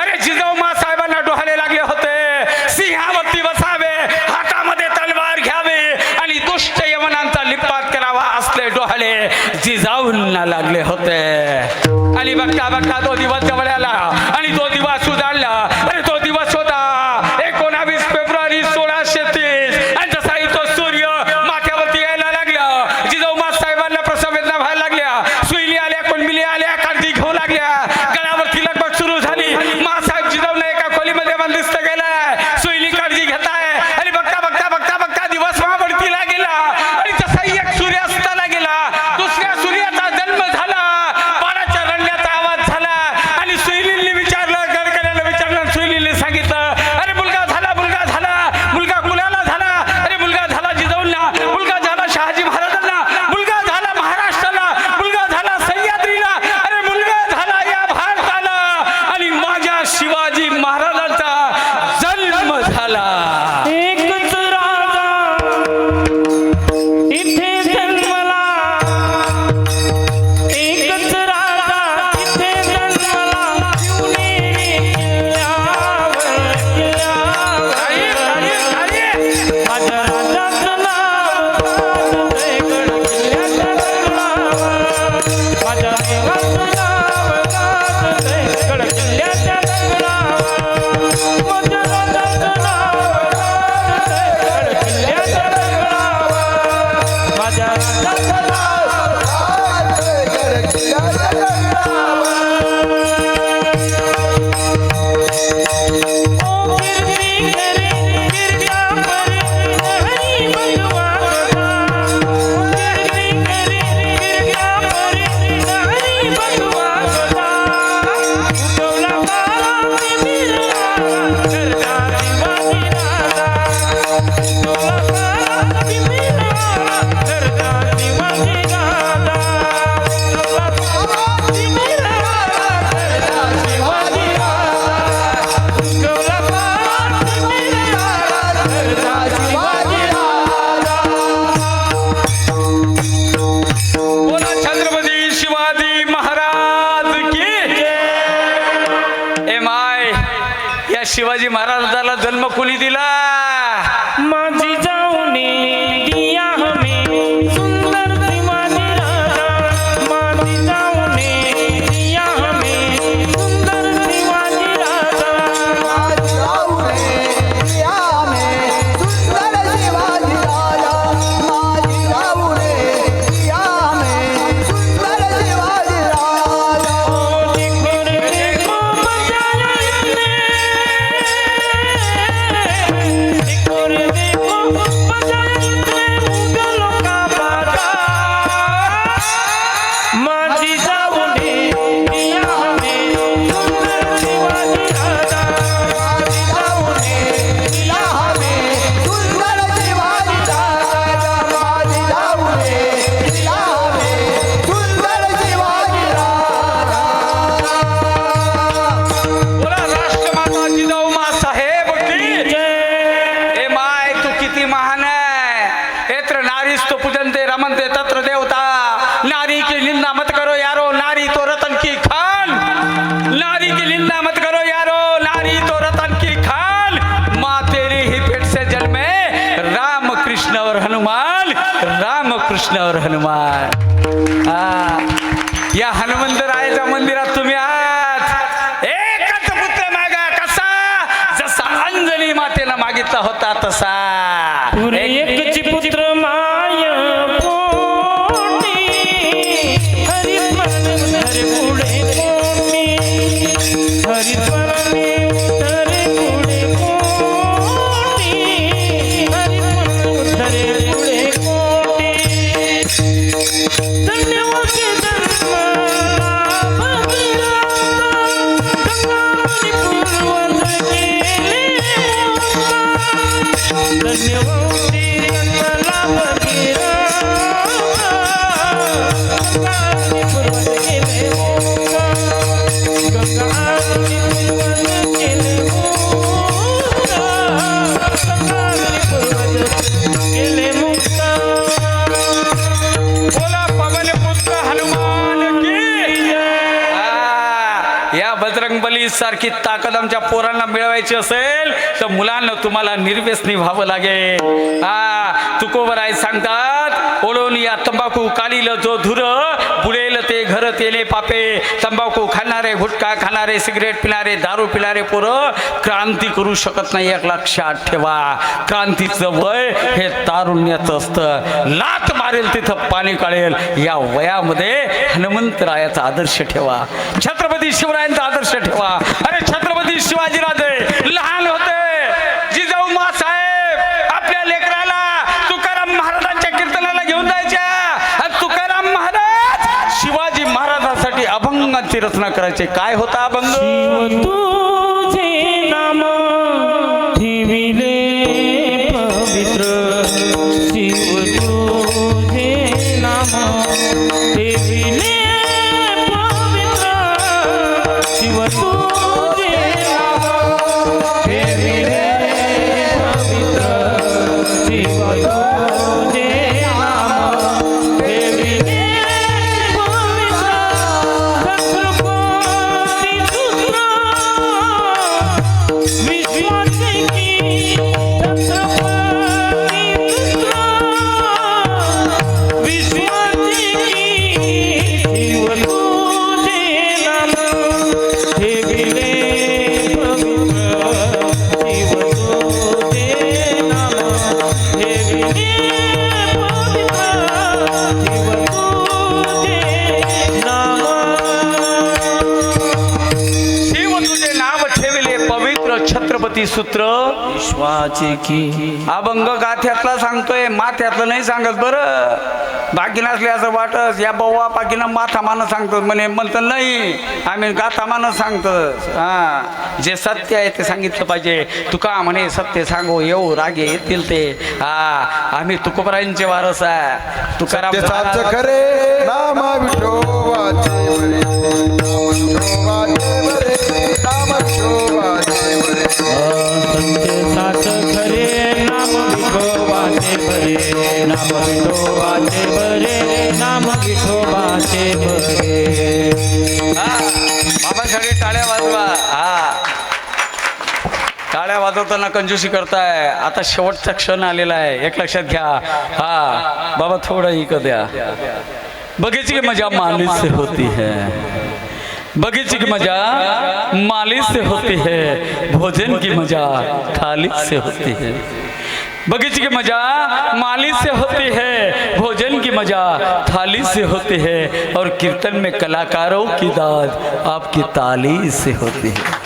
अरे जिजाऊ साहेबांना डोहाळे लागले होते. सिंहावरती बसावे, हातामध्ये तलवार घ्यावे आणि दुष्ट यवनांचा लिपात करावा असले डोहाळे जिजाऊंना लागले होते. आणि बघता बघता तो दिवस जवळ आला आणि तो दिवस उजाडला. अरे तो दिवस होता 19 फेब्रुवारी 1630. आणि जसाही तो सूर्य माथ्यावरती यायला लागला, जिजाऊ साहेबांना प्रसव वेदना व्हायला लागल्या. सुईली आल्या, कुणबिली आल्या, काळजी घेऊ लागल्या. गळावरती लगबग सुरू झाली. मासाहेब जिजाऊंना एका खोलीमध्ये बंदिस्त केलाय. सुईली काळजी घेताय. आणि बघता बघता बघता बघता दिवस महाबडतीला गेला. आणि जसाही एक सूर्यास्ताला गेला, दुसऱ्या सूर्याचा जन्म झाला. बाळाच्या रडण्याचा आवाज झाला. आणि या शिवाजी महाराजाला जन्म कोणी दिला?
माझी जाऊने दिया हमें सुंदर शिवाजी राजा, माझी जाऊने दिया हमें सुंदर शिवाजी राजा.
माझी जाऊने दिया हमें सुंदर शिवाजी राजा, माझी जाऊने दिया हमें सुंदर शिवाजी राजा.
देखो रे देखो बजाया इसने, देखो रे देखो बजाया इसने मुगलों का बाजा. माझी जाऊने दिया हमें सुंदर शिवाजी राजा,
माझी जाऊने दिया हमें सुंदर शिवाजी राजा, माझी जाऊने दिया हमें सुंदर शिवाजी राजा.
बोला राष्ट्रमाता जिजाऊ साहेब की
जय.
ए माय तू किती महान आहे. एत्र नारीस्तु पूजनते रमनते तत्र देवता. नारी की निंदा मत करो यारो, नारी तो रतन की खान. नारी की निंदा मत करो यारो, नारी तो रतन की खान. माँ तेरी ही पेट से जन्मे राम कृष्ण और हनुमान, राम कृष्ण और हनुमान. या हनुमंतरायाच्या मंदिरात तुम्ही आहात. एकच पुत्र मागा कसा, जसा अंजनी मातेला मागितला होता तसा.
पुरे एकची पुत्र माय पोटी, हरी स्मरणे धरे पुढे कोटी, हरी स्मरणे धरे पुढे कोटी, हरी स्मरणे धरे पुढे कोटी. धन्यवाद जन्माला भगीरथ, गंगामुनी पूर्वज केले मोक्ष. धन्यवाद जन्माला भगीरथ, गंगामुनी पूर्वज केले मोक्ष. गंगामुनी पूर्वज केले मोक्ष, गंगामुनी पूर्वज केले मोक्ष.
बोला पवन पुत्र हनुमान की. या बजरंगबली सारखी ताकद आमच्या पोरांना मिळवायची असेल तर मुलांना तुम्हाला निर्व्यसनी व्हावं लागेल. तुकोबराय सांगतात, ओढून या तंबाखू कालील जो धुर, बुडेल ते घर तेले पापे. तंबाखू खाणारे, गुटखा खाणारे, सिगरेट पिणारे, दारू पिणारे पोरं क्रांती करू शकत नाही. एक लक्षात ठेवा, क्रांतीचं वय हे तारुण्याचं असतं. लात मारेल तिथं पाणी काढेल. या वयामध्ये हनुमंतरायाचा आदर्श ठेवा, छत्रपती शिवरायांचा आदर्श ठेवा. अरे छत्रपती शिवाजीराजे लहान होते, जिजाऊ साहेब आपल्या लेकराला तुकाराम महाराजांच्या कीर्तनाला घेऊन जायच्या. आणि तुकाराम महाराज शिवाजी महाराजांसाठी अभंगांची रचना करायचे. काय होता अभंग?
शिव तुझे नाम ठेविले पवित्र, शिव तुझे नाम ठेविले पवित्र, शिव तुझे नाम ठेविले पवित्र, शिव तुझे नाम ठेविले पवित्र. छत्रपती सुत्र विश्वाचे की, छत्रपती सुत्र विश्वाचे की, शिव तुझे नाम ठेविले पवित्र, शिव तुझे नाम ठेविले पवित्र, शिव तुझे नाम.
शिव तुझे नाव ठेविले पवित्र, छत्रपती सूत्र
विश्वाचे की.
अभंग गाथ्यातला सांगतोय, माथ्यातलं नाही सांगत. बरं बाकी नसले असं वाटत. या बव्वा पाकीनं माथा मानं सांगतो म्हणे, म्हणतं नाही आम्ही गाथा मानं सांगतो. जे सत्य आहे ते सांगितलं पाहिजे. तुका म्हणे सत्य सांगो येऊ रागे येतील ते. आम्ही तुकोबरायांचे वारस आहे. तुकाराम
सत्य खरे नाम विठोबाचे बरे, नाम विठोबाचे बरे, नाम विठोबाचे बरे.
सत्य साच खरे नाम विठोबाचे बरे, नाम विठोबाचे बरे, नाम विठोबाचे बरे.
बाबासाठी टाळ्या वाजवा. टाळ्या वाजवताना कंजूसी करताय. आता शेवटचा क्षण आलेला आहे, एक लक्षात घ्या. हा बाबा थोडं इकडं द्या. बगीचे की मजा मालिश से होती है, बगीचे की मजा मालिश से होती है, भोजन की मजा थाली से होती है. बगीचे की मजा मालिश से होती है, भोजन की मजा थाली से होती है, और कीर्तन में कलाकारों की दाद आपकी ताली से होती है.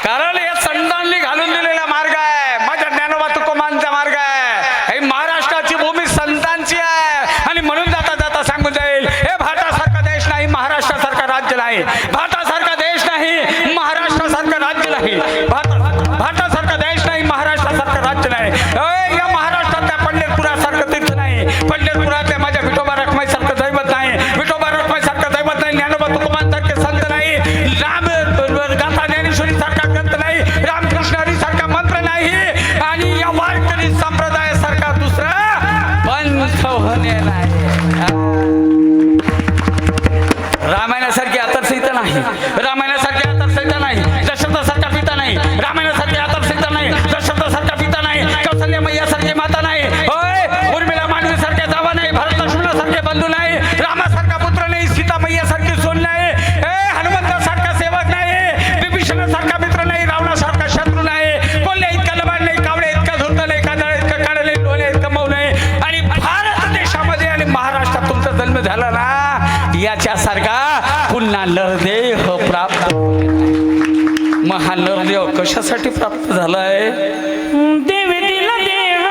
कारण हे संतांनी घालून दिलेला मार्ग आहे, माझ्या ज्ञानोबा तुकोबांचा मार्ग आहे. ही महाराष्ट्राची भूमी संतांची आहे. आणि म्हणून जाता जाता सांगून जाईल, हे भारतासारखा देश नाही, महाराष्ट्रासारखा राज्य नाही. भारतासारखा देश नाही, महाराष्ट्रासारखं राज्य नाही. भारतासारखा देश नाही, महाराष्ट्रासारखं राज्य नाही. या महाराष्ट्रातल्या पंढरपुरासारखं तीर्थ नाही, पंढरपुरातल्या माझ्या विठोबा रखमाईसारखं दैवत नाही, विठोबा रखमाईसारखं दैवत नाही, ज्ञानोबा तुकोबांसारखे संत नाही, राम गाथा ज्ञानेश्वरी सारखा ग्रंथ नाही, रामकृष्ण हरी सारखा मंत्र नाही, आणि या वारकरी संप्रदायासारखा दुसरा पंथ होणे नाही. रामायणासारखी आदर्शहिता नाही, रामायणासारखी आदर्शहिता नाही, दशरथासारखा पिता नाही, रामायणासारखी आदर्शहिता नाही, दशरथासारखा पिता नाही, कौशल्य मैयासारखी माता नाही, होय उर्मिला मांडवीसारखे जावा नाही, भरत लक्ष्मणासारखे बंधू नाही, रामासारखा पुत्र नाही, सीता मैयासारखी सोन नाही, हनुमंतासारखा सेवक नाही, विभीषणासारखा मित्र नाही, रावणासारखा शत्रू नाही, कोल्हे इतका लबाड नाही, कावळे इतका धूर्त नाही, काजळ इतका काढ नाही, डोळे इतकं मऊ नाही. आणि भारत देशामध्ये आणि महाराष्ट्रात तुमचा जन्म झाला ना, याच्यासारखा पुन्हा नरदेह प्राप्त. महा नरदेह कशासाठी प्राप्त झालाय?
देवी दिला देह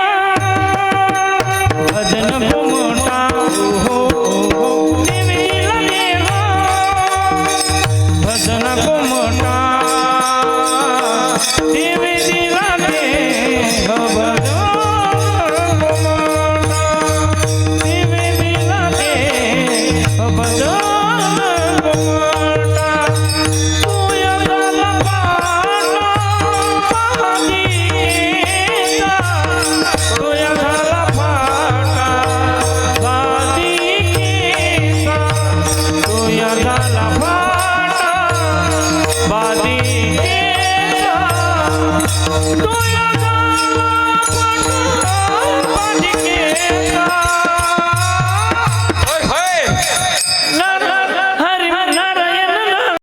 भजन